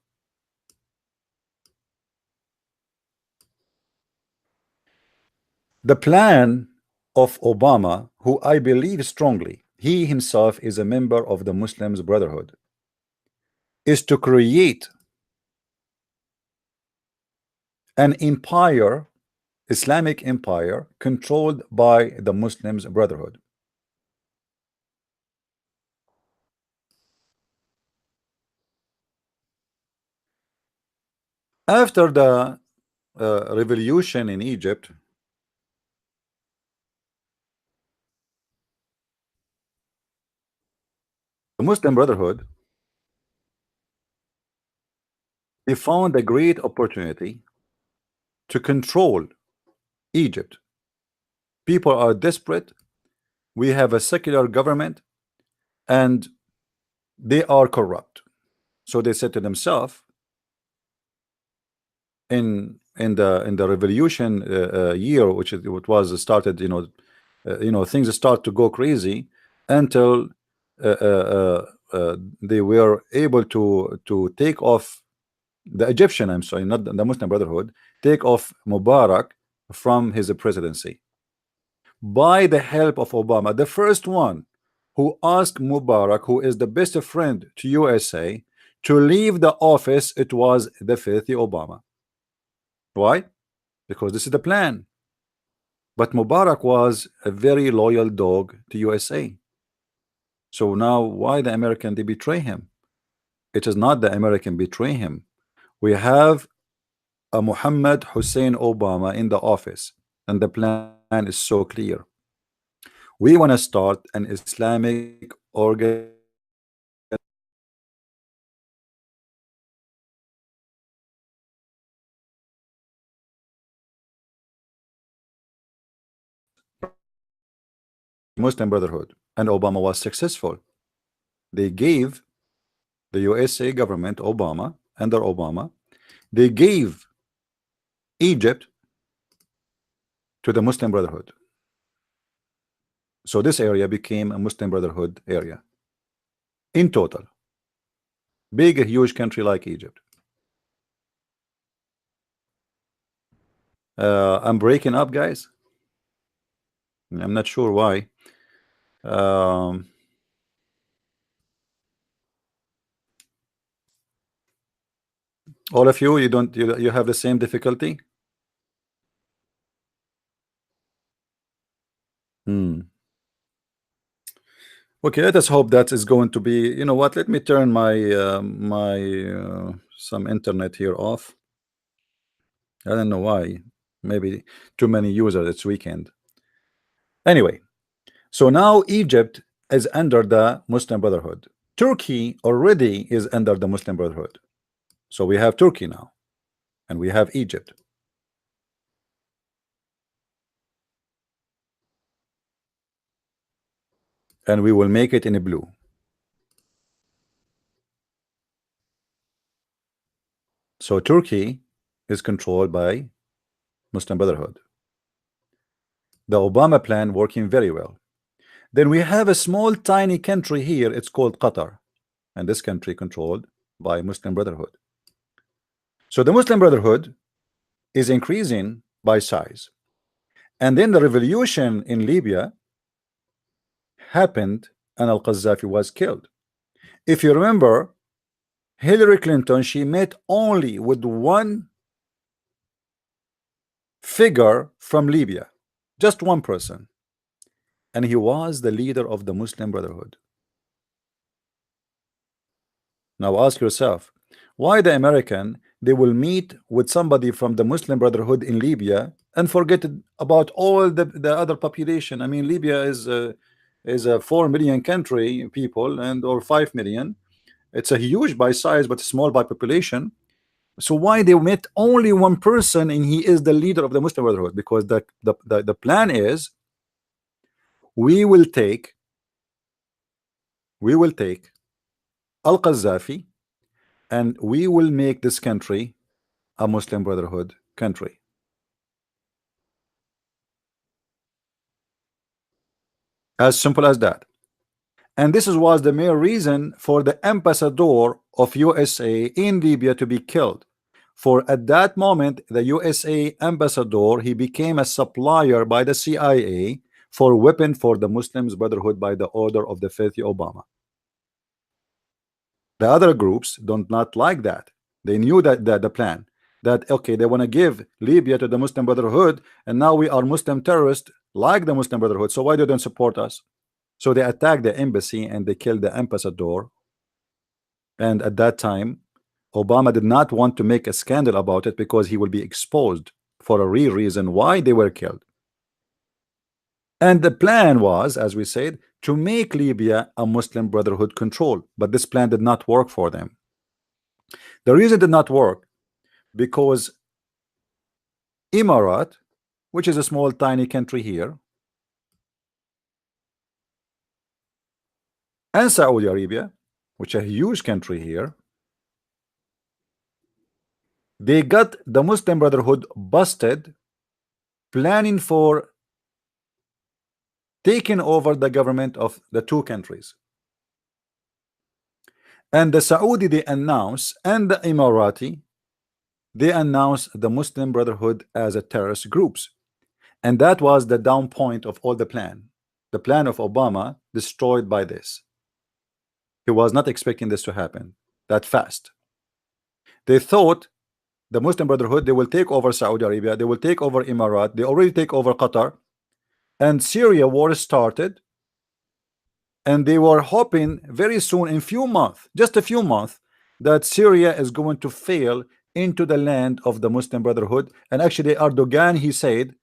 The plan of Obama, who I believe strongly, he himself is a member of the Muslims Brotherhood, is to create an empire, Islamic empire, controlled by the Muslims Brotherhood. After the revolution in Egypt, the Muslim Brotherhood, they found a great opportunity to control Egypt. People are desperate. We have a secular government and they are corrupt. So they said to themselves, in the revolution year, which it was started, things start to go crazy until they were able to take off the Egyptian, I'm sorry, not the Muslim Brotherhood, take off Mubarak from his presidency by the help of Obama, the first one who asked Mubarak, who is the best friend to USA, to leave the office. It was the filthy Obama. Why? Because this is the plan. But Mubarak was a very loyal dog to USA. So now why the American they betray him? It is not the American betray him. We have a Muhammad Hussein Obama in the office, and the plan is so clear. We want to start an Islamic organization Muslim Brotherhood, and Obama was successful. They gave the USA government, Obama, under Obama, they gave Egypt to the Muslim Brotherhood. So this area became a Muslim Brotherhood area in total. Big, a huge country like Egypt. I'm breaking up, guys. I'm not sure why. Um, all of you, you don't, you have the same difficulty. Okay, let us hope that is going to be. You know what? Let me turn my some internet here off. I don't know why. Maybe too many users. It's weekend. Anyway, so now Egypt is under the Muslim Brotherhood. Turkey already is under the Muslim Brotherhood. So we have Turkey now, and we have Egypt. And we will make it in a blue. So Turkey is controlled by Muslim Brotherhood. The Obama plan working very well. Then we have a small tiny country here. It's called Qatar, and this country controlled by Muslim Brotherhood. So the Muslim Brotherhood is increasing by size. And then the revolution in Libya happened and Al-Qaddafi was killed. If you remember, Hillary Clinton, she met only with one figure from Libya, just one person, and he was the leader of the Muslim Brotherhood. Now ask yourself, why the American they will meet with somebody from the Muslim Brotherhood in Libya and forget about all the other population? I mean, Libya is a 4 million country people, and or 5 million. It's a huge by size but small by population. So why they met only one person and he is the leader of the Muslim Brotherhood? Because the plan is we will take Al-Qaddafi and we will make this country a Muslim Brotherhood country. As simple as that. And this was the main reason for the ambassador of USA in Libya to be killed. For at that moment, the USA ambassador, he became a supplier by the CIA for weapon for the Muslims Brotherhood by the order of the filthy Obama. The other groups don't not like that. They knew that the plan that okay, they want to give Libya to the Muslim Brotherhood, and now we are Muslim terrorists like the Muslim Brotherhood. So why do they don't support us? So they attacked the embassy and they killed the ambassador. And at that time, Obama did not want to make a scandal about it because he will be exposed for a real reason why they were killed. And the plan was, as we said, to make Libya a Muslim Brotherhood control. But this plan did not work for them. The reason it did not work because Emirat, which is a small tiny country here, and Saudi Arabia, which is a huge country here, they got the Muslim Brotherhood busted planning for taking over the government of the two countries. And the Saudi, they announce, and the Emirati, they announce the Muslim Brotherhood as a terrorist groups. And that was the down point of all the plan. The plan of Obama destroyed by this. He was not expecting this to happen that fast. They thought the Muslim Brotherhood, they will take over Saudi Arabia, they will take over Emirat, they already take over Qatar, and Syria war started, and they were hoping very soon, in few months, just a few months, that Syria is going to fail into the land of the Muslim Brotherhood. And actually Erdogan, he said,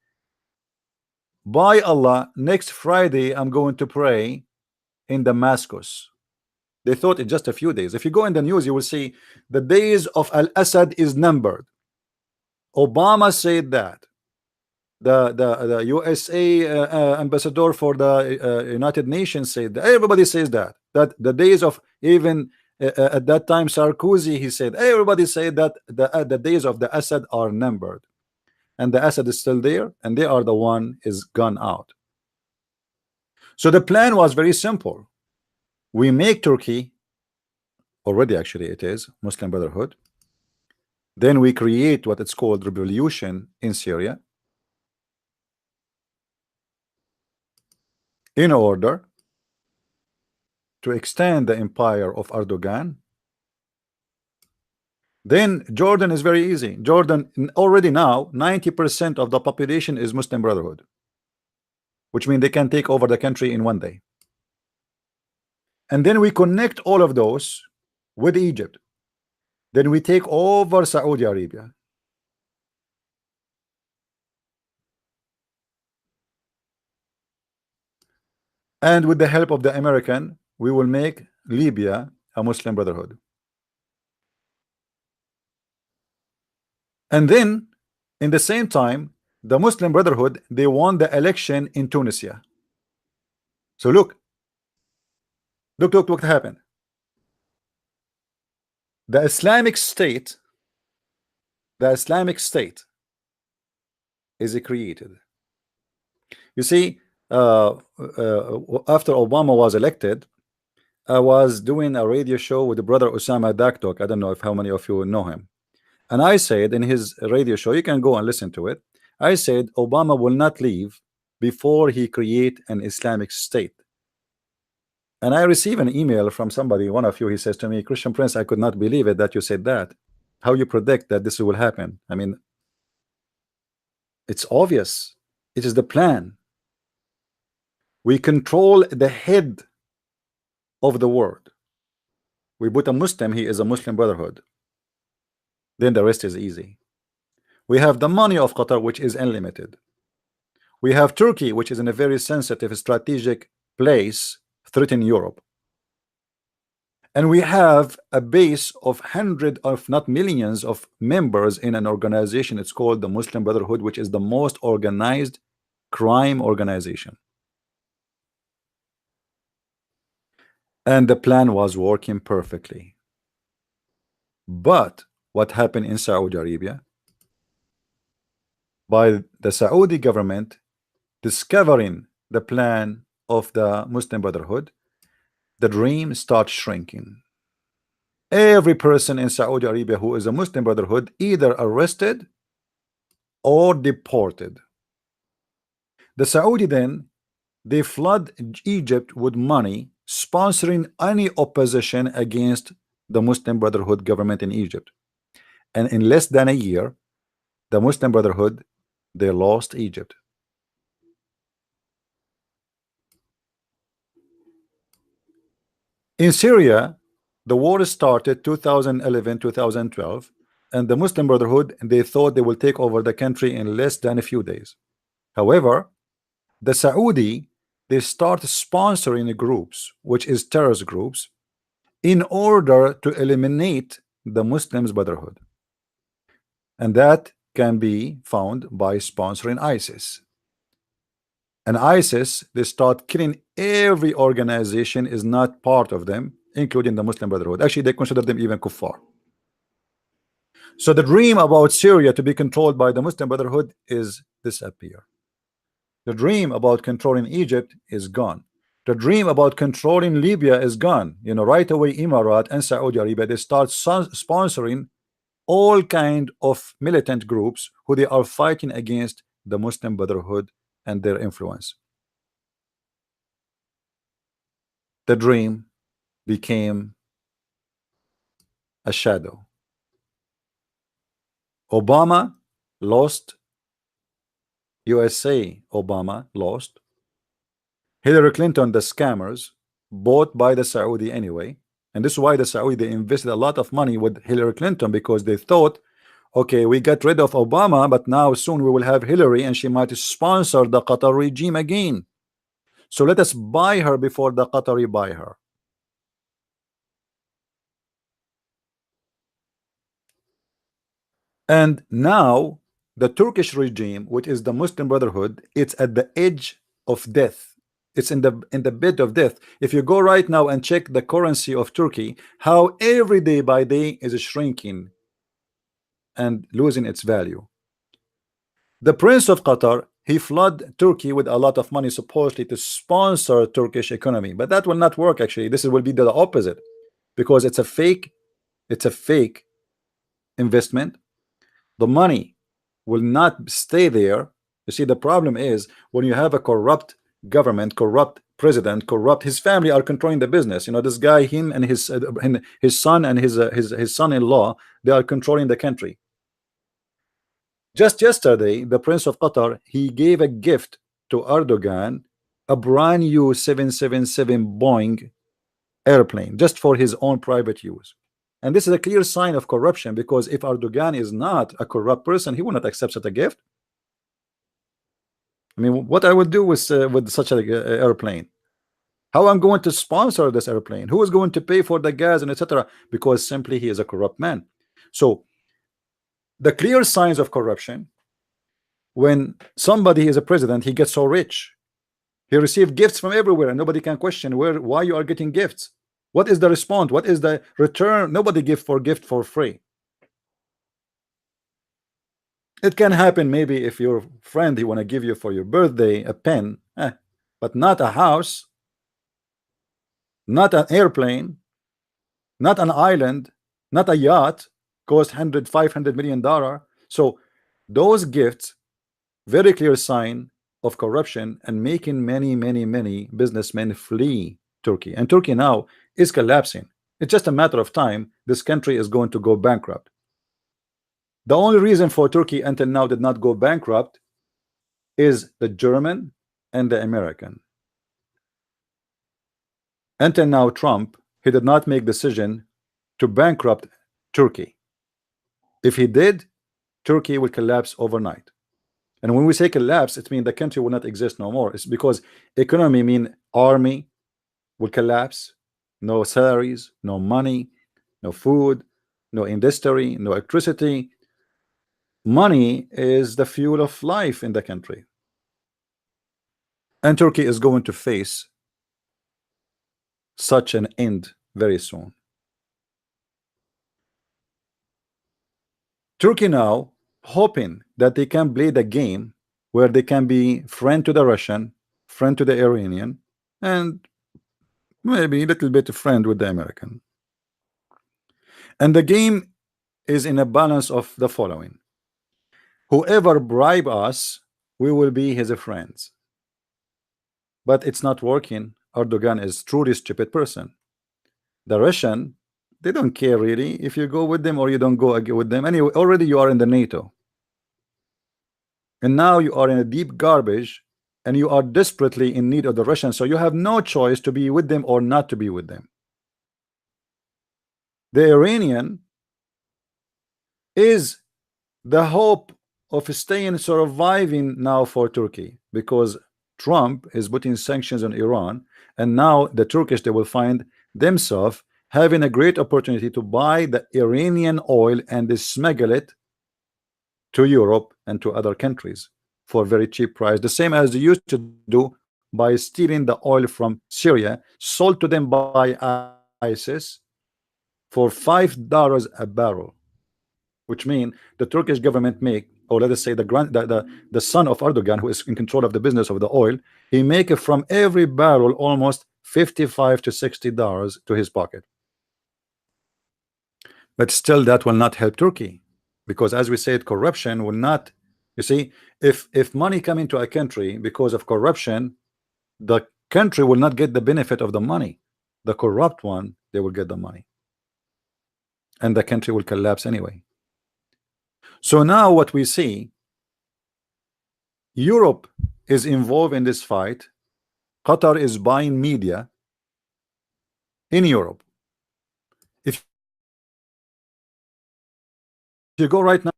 by Allah, next Friday I'm going to pray in Damascus. They thought in just a few days. If you go in the news, you will see the days of Al-Assad is numbered. Obama said that. The USA ambassador for the United Nations said that. Everybody says that the days of even at that time Sarkozy, he said, everybody said that the days of the Assad are numbered, and the Assad is still there, and they are the one is gone out. So the plan was very simple. We make Turkey, already actually it is Muslim Brotherhood, then we create what it's called revolution in Syria in order to extend the empire of Erdogan. Then Jordan is very easy. Jordan already now 90% of the population is Muslim Brotherhood, which means they can take over the country in one day. And then we connect all of those with Egypt. Then we take over Saudi Arabia. And with the help of the American, we will make Libya a Muslim Brotherhood. And then in the same time, the Muslim Brotherhood, they won the election in Tunisia. So look what happened. The Islamic State is created. You see, after Obama was elected, I was doing a radio show with the brother Osama Daktok. I don't know if how many of you know him. And I said in his radio show, you can go and listen to it, I said Obama will not leave before he create an Islamic State. And I received an email from somebody, one of you, he says to me, Christian Prince, I could not believe it that you said that. How you predict that this will happen? I mean, it's obvious. It is the plan. We control the head of the world. We put a Muslim, he is a Muslim Brotherhood. Then the rest is easy. We have the money of Qatar, which is unlimited. We have Turkey, which is in a very sensitive strategic place, threatening Europe. And we have a base of hundreds of not millions of members in an organization. It's called the Muslim Brotherhood, which is the most organized crime organization. And the plan was working perfectly. But what happened in Saudi Arabia? By the Saudi government discovering the plan of the Muslim Brotherhood, the dream starts shrinking. Every person in Saudi Arabia who is a Muslim Brotherhood either arrested or deported. The Saudi then, they flood Egypt with money, sponsoring any opposition against the Muslim Brotherhood government in Egypt. And in less than a year, the Muslim Brotherhood, they lost Egypt. In Syria, the war started 2011, 2012, and the Muslim Brotherhood, they thought they will take over the country in less than a few days. However, the Saudi, they start sponsoring groups, which is terrorist groups, in order to eliminate the Muslims Brotherhood. And that can be found by sponsoring ISIS. And ISIS, they start killing every organization is not part of them, including the Muslim Brotherhood. Actually, they consider them even kuffar. So the dream about Syria to be controlled by the Muslim Brotherhood is disappear. The dream about controlling Egypt is gone. The dream about controlling Libya is gone. You know, right away, Emirat and Saudi Arabia, they start sponsoring all kind of militant groups who they are fighting against the Muslim Brotherhood and their influence. The dream became a shadow. Obama lost. USA, Obama lost. Hillary Clinton, the scammers, bought by the Saudi anyway. And this is why the Saudi, they invested a lot of money with Hillary Clinton, because they thought, okay, we got rid of Obama, but now soon we will have Hillary and she might sponsor the Qatar regime again. So let us buy her before the Qatari buy her. And now the Turkish regime, which is the Muslim Brotherhood, it's at the edge of death. It's in the bed of death. If you go right now and check the currency of Turkey, how every day by day is shrinking and losing its value. The Prince of Qatar, he flooded Turkey with a lot of money supposedly to sponsor Turkish economy, but that will not work. Actually, this will be the opposite, because it's a fake investment. The money will not stay there. You see, the problem is when you have a corrupt government, corrupt president, corrupt, his family are controlling the business. You know, this guy, him and his son and his son-in-law, they are controlling the country. Just yesterday, the Prince of Qatar, he gave a gift to Erdogan, a brand new 777 Boeing airplane, just for his own private use. And this is a clear sign of corruption, because if Erdogan is not a corrupt person, he will not accept such a gift. I mean, what I would do with such an airplane? How I'm going to sponsor this airplane? Who is going to pay for the gas and etc.? Because simply he is a corrupt man. So the clear signs of corruption: when somebody is a president, he gets so rich, he received gifts from everywhere, and nobody can question why you are getting gifts. What is the response? What is the return? Nobody gives gift for free. It can happen maybe if your friend, he want to give you for your birthday a pen, but not a house, not an airplane, not an island, not a yacht, cost $500 million. So those gifts, very clear sign of corruption and making many businessmen flee Turkey. And Turkey now is collapsing. It's just a matter of time. This country is going to go bankrupt. The only reason for Turkey until now did not go bankrupt is the German and the American. Until now, Trump, he did not make decision to bankrupt Turkey. If he did, Turkey would collapse overnight. And when we say collapse, it means the country will not exist no more. It's because economy mean army will collapse, no salaries, no money, no food, no industry, no electricity. Money is the fuel of life in the country. And Turkey is going to face such an end very soon. Turkey now hoping that they can play the game where they can be friend to the Russian, friend to the Iranian, and maybe a little bit of friend with the American. And the game is in a balance of the following: whoever bribe us, we will be his friends. But it's not working. Erdogan is truly stupid person. The Russian, they don't care really if you go with them or you don't go with them. Anyway, already you are in the NATO, and now you are in a deep garbage, and you are desperately in need of the Russians. So you have no choice to be with them or not to be with them. The Iranian is the hope of staying surviving now for Turkey, because Trump is putting sanctions on Iran, and now the Turkish, they will find themselves having a great opportunity to buy the Iranian oil and they smuggle it to Europe and to other countries for very cheap price, the same as they used to do by stealing the oil from Syria, sold to them by ISIS for $5 a barrel, which means the Turkish government make, or let us say the son of Erdogan, who is in control of the business of the oil, he make it from every barrel almost $55 to $60 to his pocket. But still that will not help Turkey, because as we said, corruption will not, you see, if money come into a country because of corruption, the country will not get the benefit of the money. The corrupt one, they will get the money, and the country will collapse anyway. So now what we see, Europe is involved in this fight. Qatar is buying media in Europe. If you go right now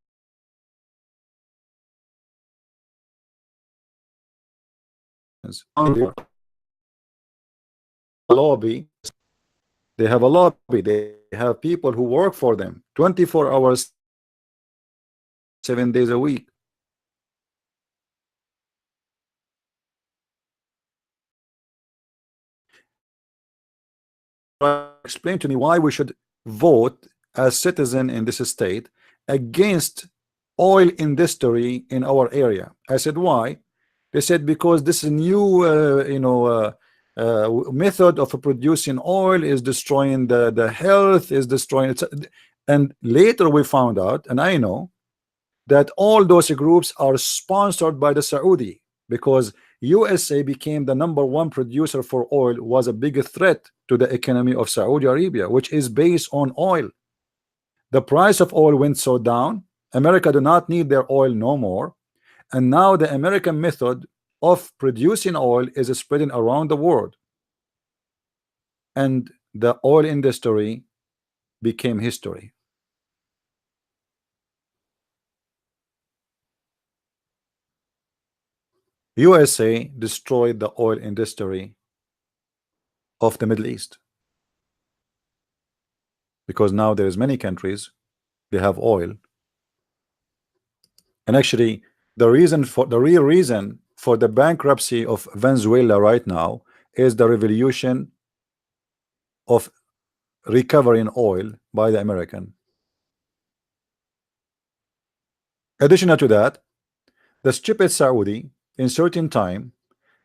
lobby, they have a lobby, they have people who work for them 24 hours 7 days a week. Explain to me why we should vote as citizen in this state against oil industry in our area. I said, why? They said, because this new method of producing oil is destroying the health, is destroying it. And later we found out, and I know, that all those groups are sponsored by the Saudi, because USA became the #1 producer for oil, was a big threat to the economy of Saudi Arabia, which is based on oil. The price of oil went so down, America do not need their oil no more, and now the American method of producing oil is spreading around the world, and the oil industry became history. USA destroyed the oil industry of the Middle East, because now there's many countries, they have oil. And actually the real reason for the bankruptcy of Venezuela right now is the revolution of recovering oil by the American. Additional to that, the stupid Saudi in certain time,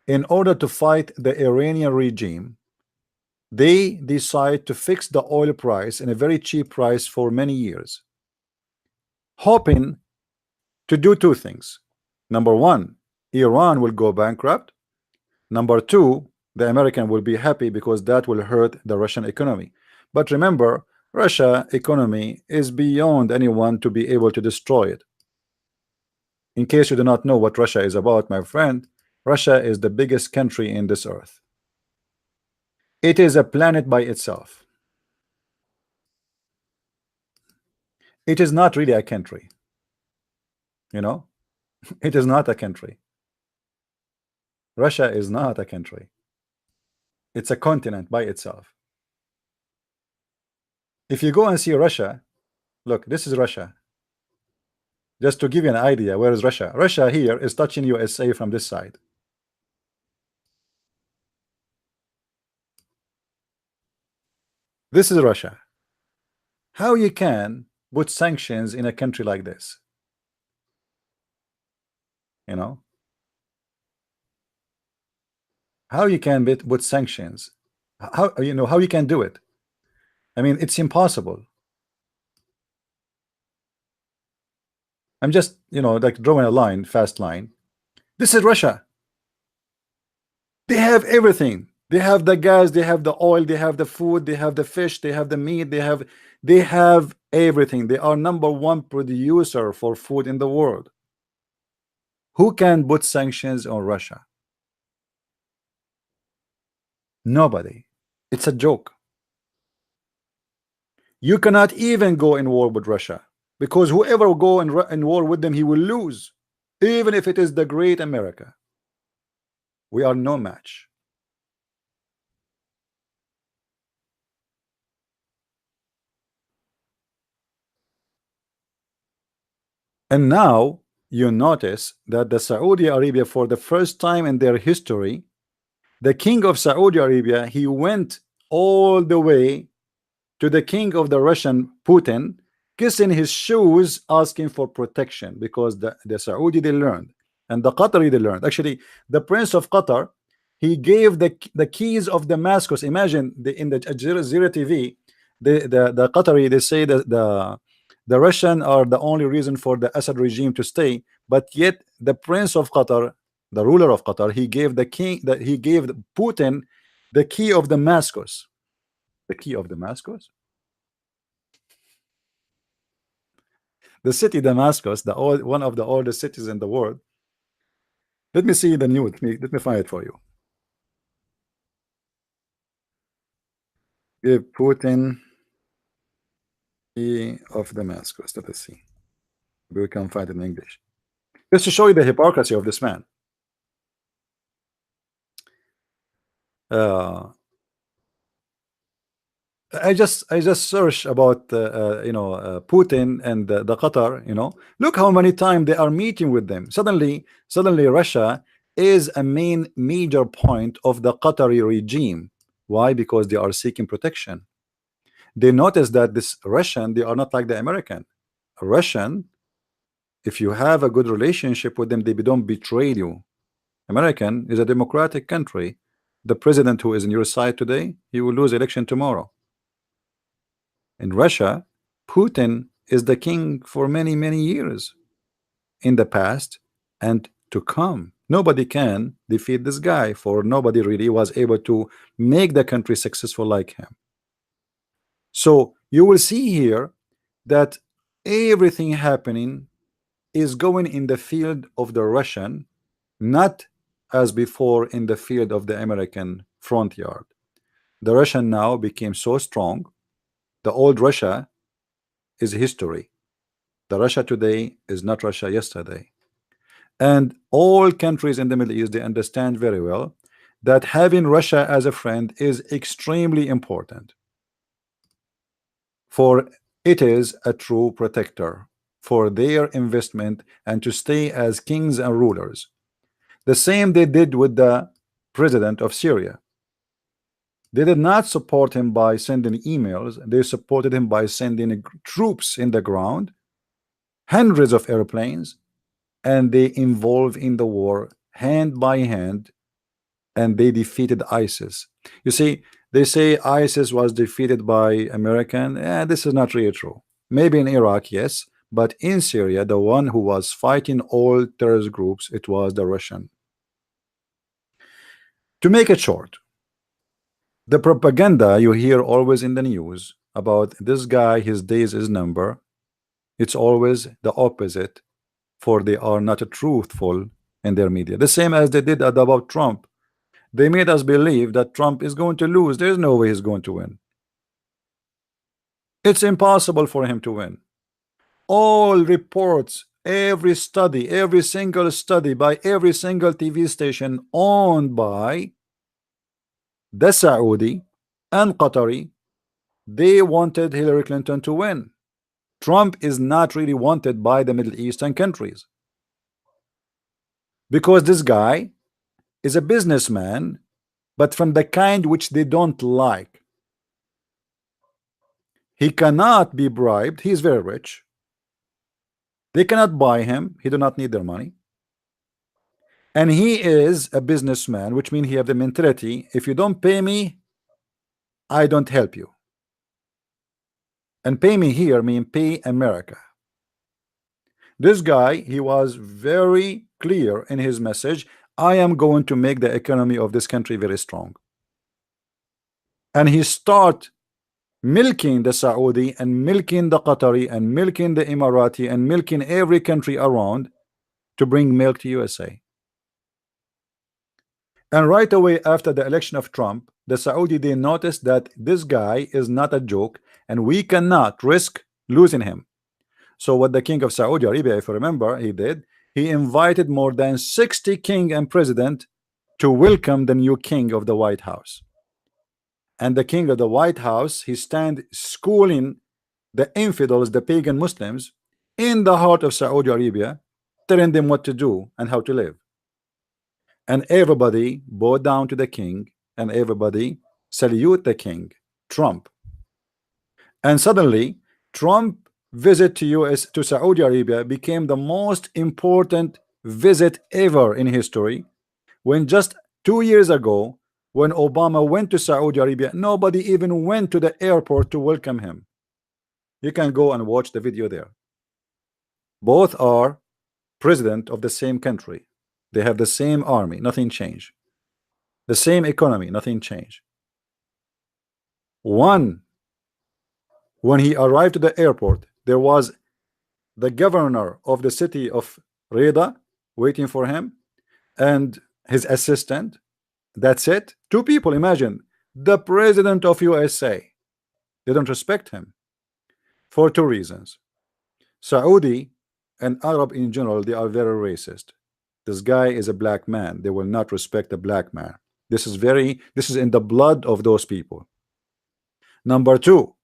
in order to fight the Iranian regime, they decide to fix the oil price in a very cheap price for many years, hoping to do two things. Number one, Iran will go bankrupt. Number two, the American will be happy because that will hurt the Russian economy. But remember, Russia economy is beyond anyone to be able to destroy it. In case you do not know what Russia is about, my friend, Russia is the biggest country in this earth. It is a planet by itself. It is not really a country. You know, it is not a country. Russia is not a country. It's a continent by itself. If you go and see Russia, look, this is Russia. Just to give you an idea, where is Russia? Russia here is touching USA from this side. This is Russia. How you can put sanctions in a country like this? You know, how you can put sanctions How, how you can do it? I mean, it's impossible. I'm just, like drawing a line, fast line. This is Russia. They have everything. They have the gas, they have the oil, they have the food, they have the fish, they have the meat, they have everything. They are number one producer for food in the world. Who can put sanctions on Russia? Nobody. It's a joke. You cannot even go in war with Russia, because whoever will go in war with them, he will lose, even if it is the great America. We are no match. And now you notice that the Saudi Arabia, for the first time in their history, the king of Saudi Arabia, he went all the way to the king of the Russian, Putin, kissing his shoes, asking for protection, because the Saudi, they learned, and the Qatari, they learned. Actually, the Prince of Qatar, he gave the keys of Damascus. Imagine, in the Al Jazeera TV, the Qatari, they say that the Russian are the only reason for the Assad regime to stay, but yet the Prince of Qatar, the ruler of Qatar, he gave the king, that he gave Putin the key of Damascus. The key of Damascus, the city Damascus, one of the oldest cities in the world. Let me see the news. Let me find it for you. Give Putin key of Damascus. Let us see. We can find it in English. Just to show you the hypocrisy of this man. I just searched about Putin and the Qatar. Look how many times they are meeting with them. Suddenly Russia is a major point of the Qatari regime. Why? Because they are seeking protection. They notice that this Russian, they are not like the American. Russian, if you have a good relationship with them, they don't betray you. American is a democratic country. The president who is on your side today, he will lose election tomorrow. In Russia, Putin is the king for many years in the past and to come. Nobody can defeat this guy, for nobody really was able to make the country successful like him. So you will see here that everything happening is going in the field of the Russian, not as before in the field of the American front yard. The Russian now became so strong. The old Russia is history. The Russia today is not Russia yesterday. And all countries in the Middle East, they understand very well that having Russia as a friend is extremely important, for it is a true protector for their investment and to stay as kings and rulers. The same they did with the president of Syria. They did not support him by sending emails. They supported him by sending troops in the ground, hundreds of airplanes, and they involved in the war hand by hand, and they defeated ISIS. You see, they say ISIS was defeated by American. This is not really true. Maybe in Iraq, yes, but in Syria, the one who was fighting all terrorist groups, it was the Russian. To make it short, the propaganda you hear always in the news about this guy, his days is number, it's always the opposite, for they are not truthful in their media. The same as they did about Trump. They made us believe that Trump is going to lose. There's no way he's going to win. It's impossible for him to win. All reports, every study, every single study by every single TV station owned by the Saudi and Qatari, they wanted Hillary Clinton to win. Trump is not really wanted by the Middle Eastern countries, because this guy is a businessman, but from the kind which they don't like. He cannot be bribed. He is very rich. They cannot buy him. He do not need their money. And he is a businessman, which means he have the mentality, if you don't pay me, I don't help you. And pay me here mean pay America. This guy, he was very clear in his message. I am going to make the economy of this country very strong. And he start milking the Saudi and milking the Qatari and milking the Emirati and milking every country around to bring milk to USA. And right away after the election of Trump, the Saudi, they noticed that this guy is not a joke and we cannot risk losing him. So what the king of Saudi Arabia, if you remember, he did, he invited more than 60 king and president to welcome the new king of the White House. And the king of the White House, he stand schooling the infidels, the pagan Muslims, in the heart of Saudi Arabia, telling them what to do and how to live. And everybody bowed down to the king, and everybody salute the king, Trump. And suddenly, Trump visit to Saudi Arabia became the most important visit ever in history. When just 2 years ago, when Obama went to Saudi Arabia, nobody even went to the airport to welcome him. You can go and watch the video there. Both are president of the same country. They have the same army, nothing changed. The same economy, nothing changed. One, when he arrived to the airport, there was the governor of the city of Riyadh waiting for him and his assistant. That's it. Two people, imagine. The president of USA. They don't respect him for two reasons. Saudi and Arab in general, they are very racist. This guy is a black man. They will not respect a black man. This is in the blood of those people. Number two,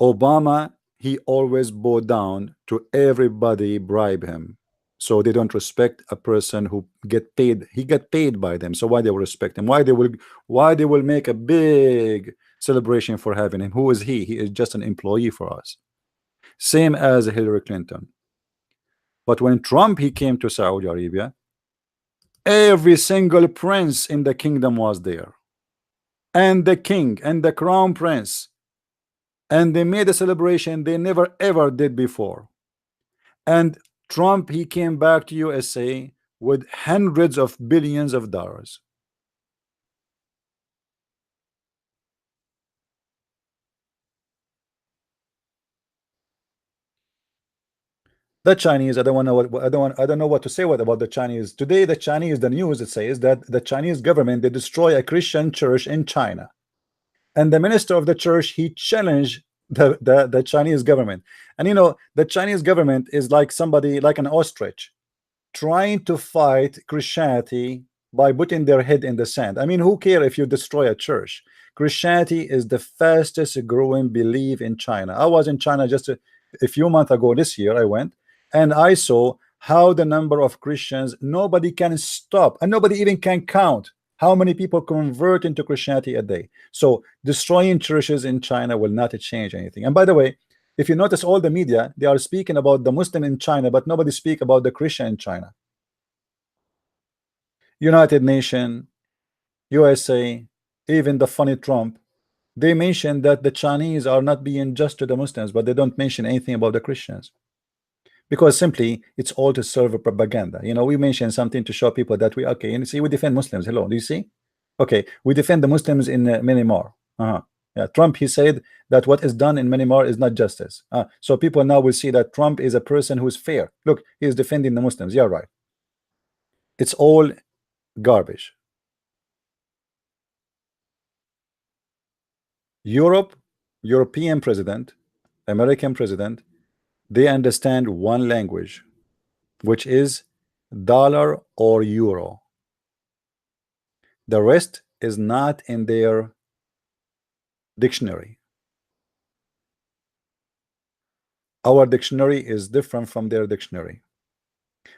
Obama, he always bowed down to everybody, bribe him. So they don't respect a person who get paid. He get paid by them. So why they will respect him? Why they will make a big celebration for having him? Who is he? He is just an employee for us. Same as Hillary Clinton. But when Trump he came to Saudi Arabia, every single prince in the kingdom was there, and the king and the crown prince, and they made a celebration they never ever did before. And Trump he came back to USA with hundreds of billions of dollars. The Chinese, I don't know what to say about the Chinese today. The Chinese, the news, it says that the Chinese government, they destroy a Christian church in China, and the minister of the church he challenged the Chinese government. And you know, the Chinese government is like somebody, like an ostrich, trying to fight Christianity by putting their head in the sand. I mean, who care if you destroy a church? Christianity is the fastest growing belief in China. I was in China just a few months ago. This year I went and I saw how the number of Christians, nobody can stop, and nobody even can count how many people convert into Christianity a day. So destroying churches in China will not change anything. And by the way, if you notice, all the media, they are speaking about the Muslim in China, but nobody speak about the Christian in China. United Nations, USA, even the funny Trump, they mention that the Chinese are not being just to the Muslims, but they don't mention anything about the Christians. Because simply it's all to serve a propaganda. You know, we mention something to show people that we okay, and you see, we defend Muslims. Hello, do you see? Okay, we defend the Muslims in Myanmar. Yeah, Trump he said that what is done in Myanmar is not justice. So people now will see that Trump is a person who is fair. Look, he is defending the Muslims. Yeah, right. It's all garbage. European president, American president, they understand one language, which is dollar or euro. The rest is not in their dictionary. Our dictionary is different from their dictionary.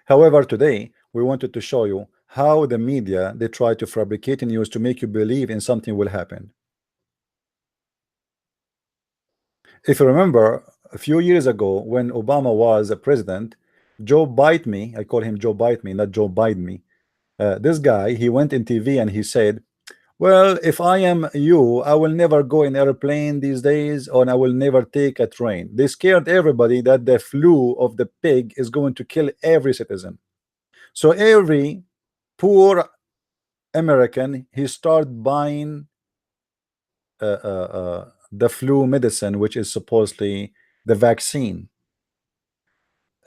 However, today we wanted to show you how the media, they try to fabricate news to make you believe in something will happen. If you remember, a few years ago when Obama was a president, Joe Bite Me, I call him Joe Bite Me, not Joe Biden me. This guy, he went in TV and he said, Well, if I am you, I will never go in airplane these days, and I will never take a train. They scared everybody that the flu of the pig is going to kill every citizen. So every poor American, he start buying the flu medicine, which is supposedly the vaccine,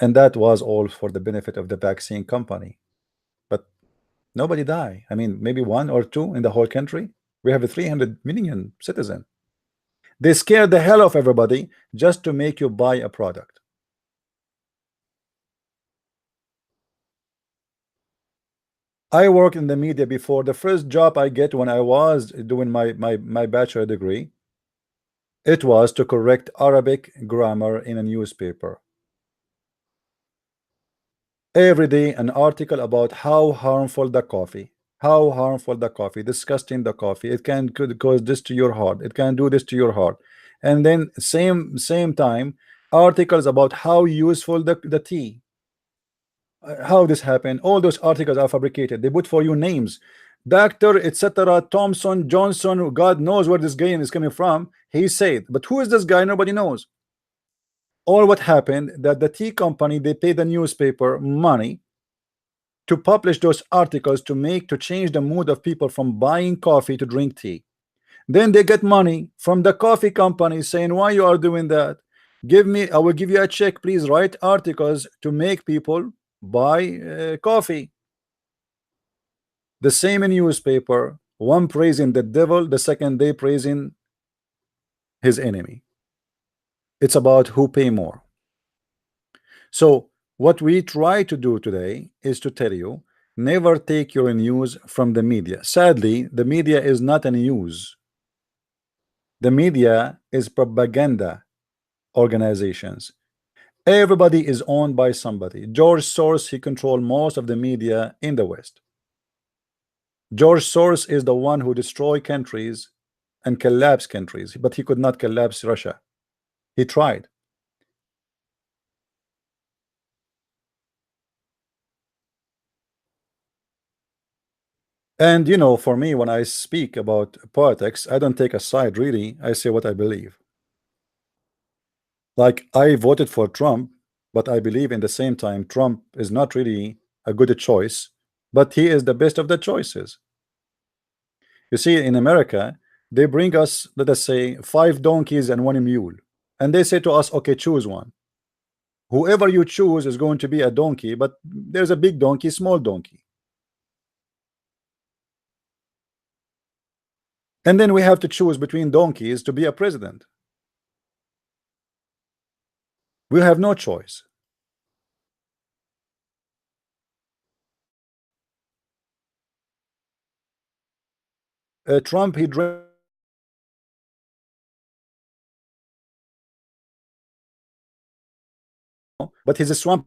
and that was all for the benefit of the vaccine company. But nobody die. I mean, maybe one or two in the whole country. We have a 300 million citizen. They scare the hell of everybody just to make you buy a product. I worked in the media before. The first job I get when I was doing my bachelor degree, it was to correct Arabic grammar in a newspaper. Every day an article about how harmful the coffee, disgusting the coffee, it can could cause this to your heart, it can do this to your heart. And then same time articles about how useful the tea, how this happened. All those articles are fabricated. They put for you names, doctor, etc., Thompson, Johnson, God knows where this guy is coming from. He said, but who is this guy? Nobody knows. All what happened that the tea company, they pay the newspaper money to publish those articles to change the mood of people from buying coffee to drink tea. Then they get money from the coffee company saying, why you are doing that? Give me, I will give you a check, please write articles to make people buy coffee. The same in newspaper, one praising the devil, the second day praising his enemy. It's about who pay more. So what we try to do today is to tell you, never take your news from the media. Sadly, the media is not a news. The media is propaganda organizations. Everybody is owned by somebody. George Soros, he controls most of the media in the West. George Soros is the one who destroyed countries and collapsed countries, but he could not collapse Russia. He tried. And you know, for me, when I speak about politics, I don't take a side really. I say what I believe. Like I voted for Trump, but I believe in the same time Trump is not really a good choice, but he is the best of the choices. You see, in America, they bring us, let us say, 5 donkeys and 1 mule, and they say to us, okay, choose one. Whoever you choose is going to be a donkey, but there's a big donkey, small donkey. And then we have to choose between donkeys to be a president. We have no choice. Trump, he drank, but he's a swamp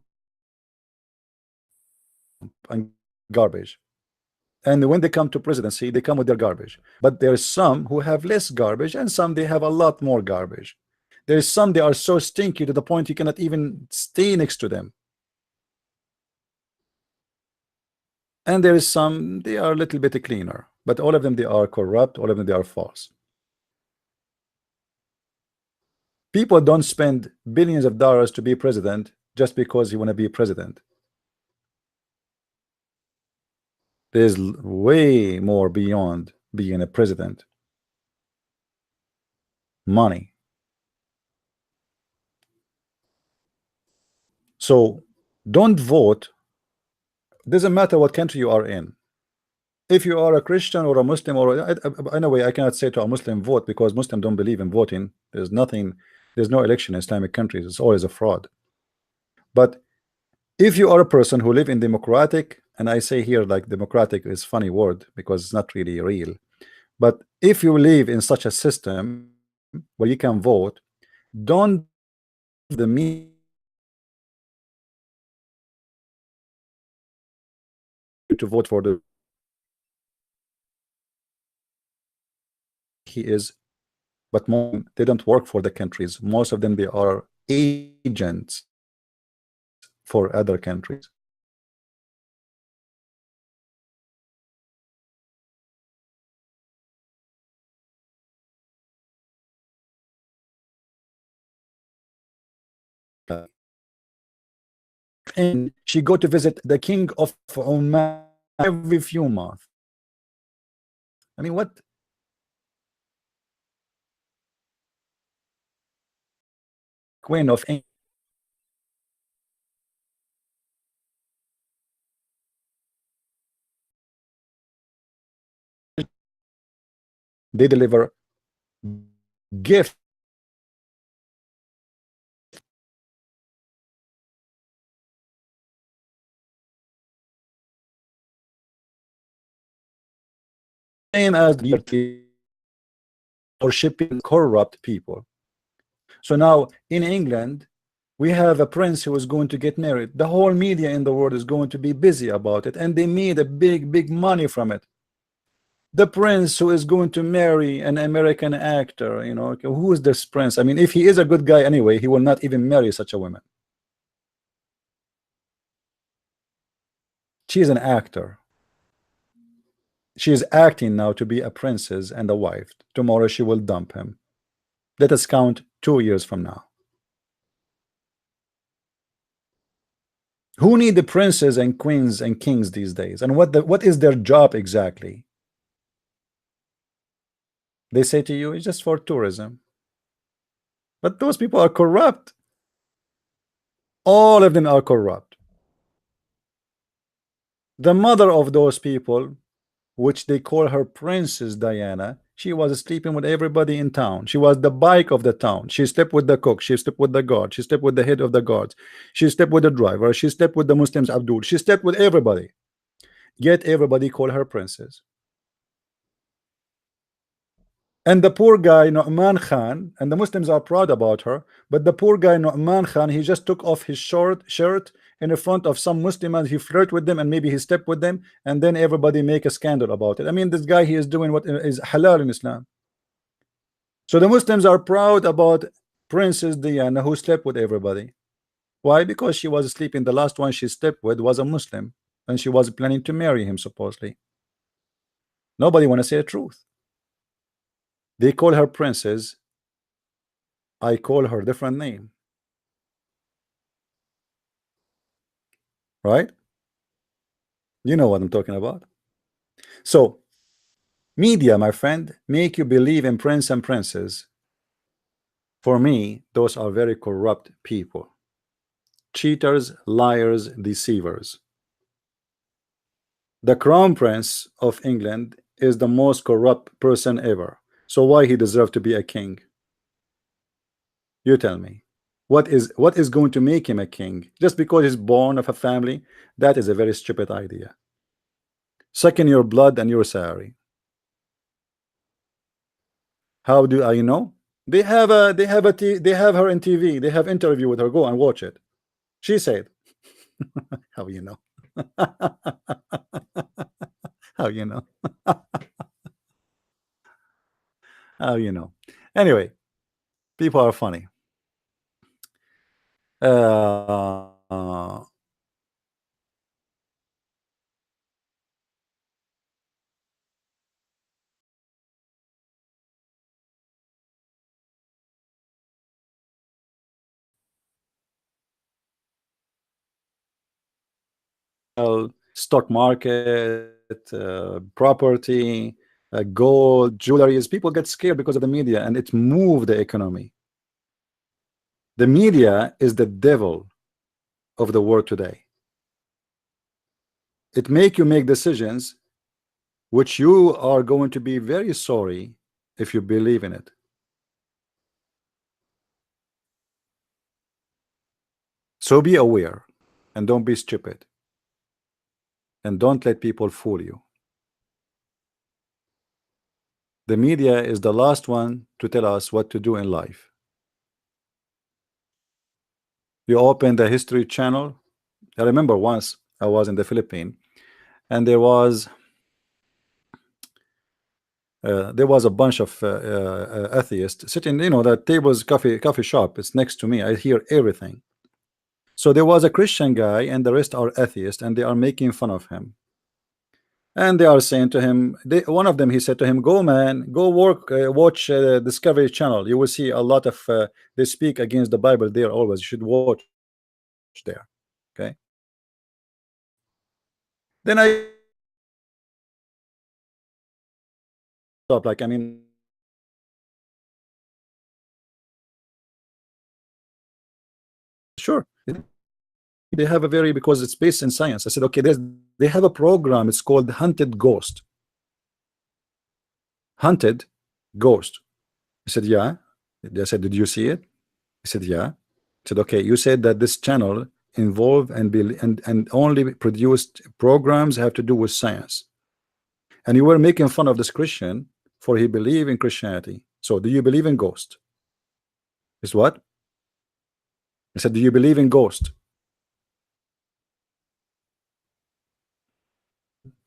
and garbage. And when they come to presidency, they come with their garbage. But there's some who have less garbage, and some they have a lot more garbage. There's some they are so stinky to the point you cannot even stay next to them. And there is some they are a little bit cleaner, but all of them they are corrupt, all of them they are false. People don't spend billions of dollars to be president just because you want to be president. There's way more beyond being a president. Money. So don't vote. Doesn't matter what country you are in. If you are a Christian or a Muslim, or anyway, I cannot say to a Muslim vote because Muslims don't believe in voting. There's nothing, there's no election in Islamic countries. It's always a fraud. But if you are a person who live in democratic, and I say here like democratic is funny word because it's not really real, but if you live in such a system where you can vote, don't the me to vote for the he is, but more they don't work for the countries. Most of them they are agents for other countries. And she go to visit the king of Oman every few months. I mean, what? Queen of England. They deliver gifts same as the or shipping corrupt people. So now in England, we have a prince who is going to get married. The whole media in the world is going to be busy about it, and they made a big money from it. The prince who is going to marry an American actor, you know, okay, who is this prince? I mean, if he is a good guy anyway, he will not even marry such a woman. She is an actor. She is acting now to be a princess and a wife. Tomorrow she will dump him. Let us count 2 years from now. Who need the princes and queens and kings these days? And what is their job exactly? They say to you, it's just for tourism. But those people are corrupt. All of them are corrupt. The mother of those people, which they call her Princess Diana, she was sleeping with everybody in town. She was the bike of the town. She slept with the cook. She slept with the guard. She slept with the head of the guards. She slept with the driver. She slept with the Muslims, Abdul. She slept with everybody. Yet everybody call her princess. And the poor guy Nu'man Khan, and the Muslims are proud about her, but the poor guy Nu'man Khan, he just took off his shirt in front of some Muslim and he flirt with them and maybe he stepped with them, and then everybody make a scandal about it. I mean, this guy, he is doing what is halal in Islam. So the Muslims are proud about Princess Diana who slept with everybody. Why? Because she was sleeping. The last one she slept with was a Muslim, and she was planning to marry him supposedly. Nobody want to say the truth. They call her princess. I call her different name. Right? You know what I'm talking about. So media, my friend, make you believe in prince and princess. For me, those are very corrupt people. Cheaters, liars, deceivers. The crown prince of England is the most corrupt person ever. So why he deserve to be a king? You tell me. What is going to make him a king? Just because he's born of a family? That is a very stupid idea. Second your blood and your salary. How do I know? They have her in TV. They have interview with her. Go and watch it. She said, how you know? How you know? How you know? Anyway, people are funny. Stock market, property, gold, jewelry. People get scared because of the media, and it moved the economy. The media is the devil of the world today. It make you make decisions which you are going to be very sorry if you believe in it. So be aware and don't be stupid, and don't let people fool you. The media is the last one to tell us what to do in life. You open the History Channel. I remember once I was in the Philippines, and there was a bunch of atheists sitting, the tables, coffee shop. It's next to me. I hear everything. So there was a Christian guy, and the rest are atheists, and they are making fun of him. and they are saying to him, one of them, he said to him, go man, go work, watch Discovery Channel. You will see a lot of they speak against the Bible there always. You should watch there. Okay. Then I got up, like, I mean, sure, they have a very, because it's based in science. I said, okay, they have a program, it's called Hunted Ghost. Hunted Ghost. I said, yeah. They said, did you see it? I said, yeah. I said, okay, you said that this channel involve and only produced programs have to do with science, and you were making fun of this Christian for he believe in Christianity. So do you believe in ghost? Is what? I said, do you believe in ghost?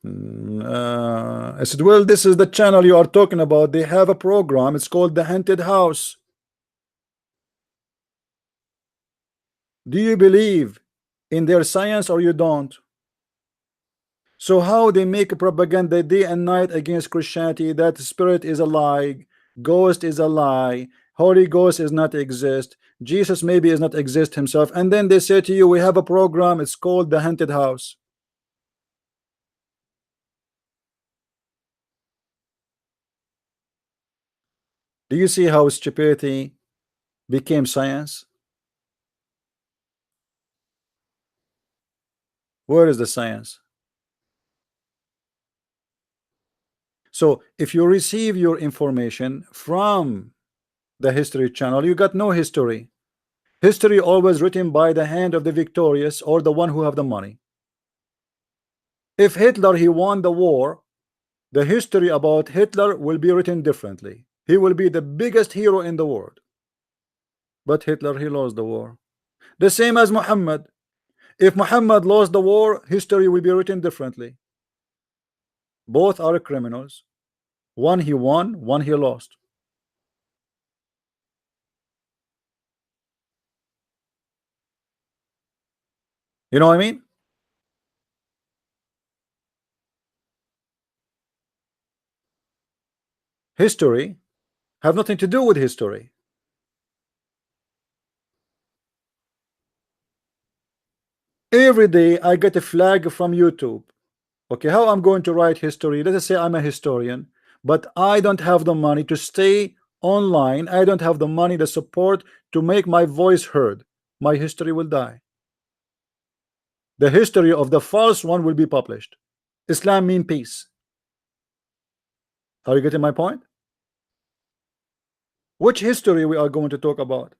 I said, well, this is the channel you are talking about. They have a program. It's called The Haunted House. Do you believe in their science or you don't? So how they make propaganda day and night against Christianity, that spirit is a lie, ghost is a lie, Holy Ghost is not exist, Jesus maybe is not exist himself, and then they say to you, we have a program, it's called The Haunted House. Do you see how stupidity became science? Where is the science? So if you receive your information from the History Channel, you got no history. History always written by the hand of the victorious or the one who have the money. If Hitler he won the war, the history about Hitler will be written differently. He will be the biggest hero in the world. But Hitler he lost the war. The same as Muhammad. If Muhammad lost the war, history will be written differently. Both are criminals. One he won, one he lost. You know what I mean? History have nothing to do with history. Every day I get a flag from YouTube. Okay, how I'm going to write history? Let us say I'm a historian, but I don't have the money to stay online. I don't have the money, the support to make my voice heard. My history will die. The history of the false one will be published. Islam mean peace. Are you getting my point? Which history we are going to talk about?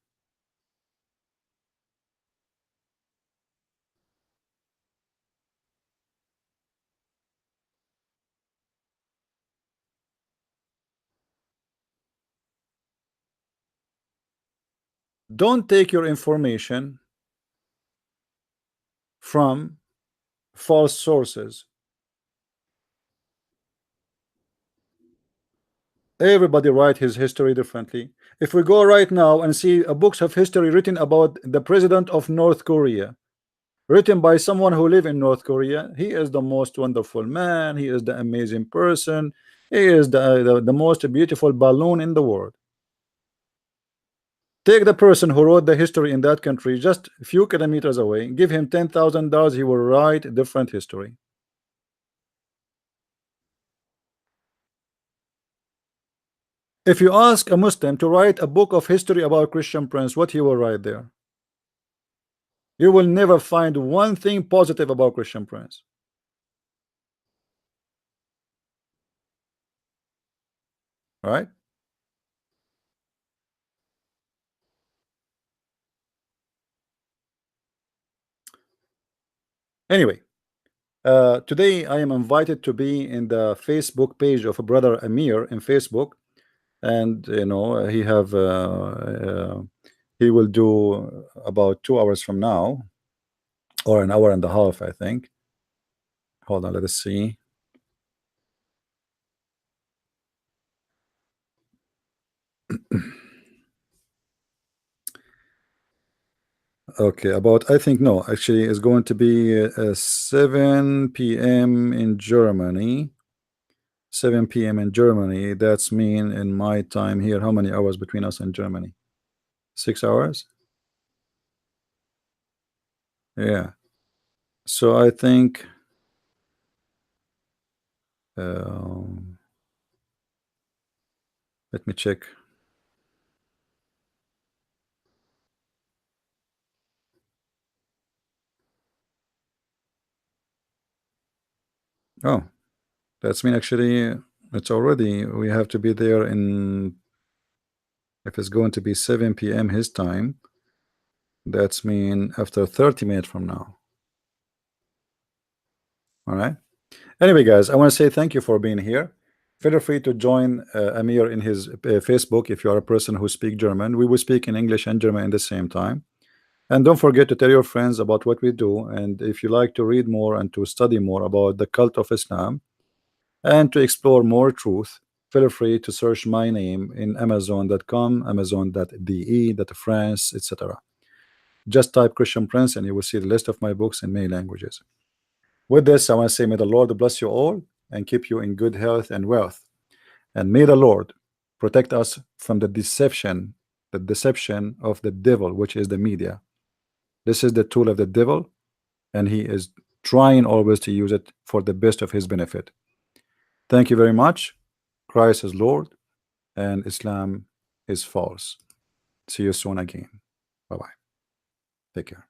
Don't take your information from false sources. Everybody write his history differently. If we go right now and see books of history written about the president of North Korea, written by someone who live in North Korea, he is the most wonderful man, he is the amazing person, he is the most beautiful balloon in the world. Take the person who wrote the history in that country just a few kilometers away, give him $10,000, he will write different history. If you ask a Muslim to write a book of history about Christian Prince, what he will write there? You will never find one thing positive about Christian Prince. All right. Anyway, today I am invited to be in the Facebook page of a brother Amir in Facebook, and you know he will do about 2 hours from now, or an hour and a half, I think. Hold on, let us see. Okay, about I think no, actually it's going to be 7 p.m. in Germany. 7 p.m. in Germany. That's mean in my time here. How many hours between us and Germany? 6 hours? Yeah. So I think um, let me check. Oh, that's mean actually it's already we have to be there in if it's going to be 7 p.m. his time, that's mean after 30 minutes from now. All right. Anyway, guys, I want to say thank you for being here. Feel free to join Amir in his Facebook if you are a person who speak German. We will speak in English and German at the same time. And don't forget to tell your friends about what we do. And if you like to read more and to study more about the cult of Islam and to explore more truth, feel free to search my name in Amazon.com, Amazon.de, France, etc. Just type Christian Prince and you will see the list of my books in many languages. With this, I want to say, may the Lord bless you all and keep you in good health and wealth. And may the Lord protect us from the deception of the devil, which is the media. This is the tool of the devil, and he is trying always to use it for the best of his benefit. Thank you very much. Christ is Lord, and Islam is false. See you soon again. Bye bye. Take care.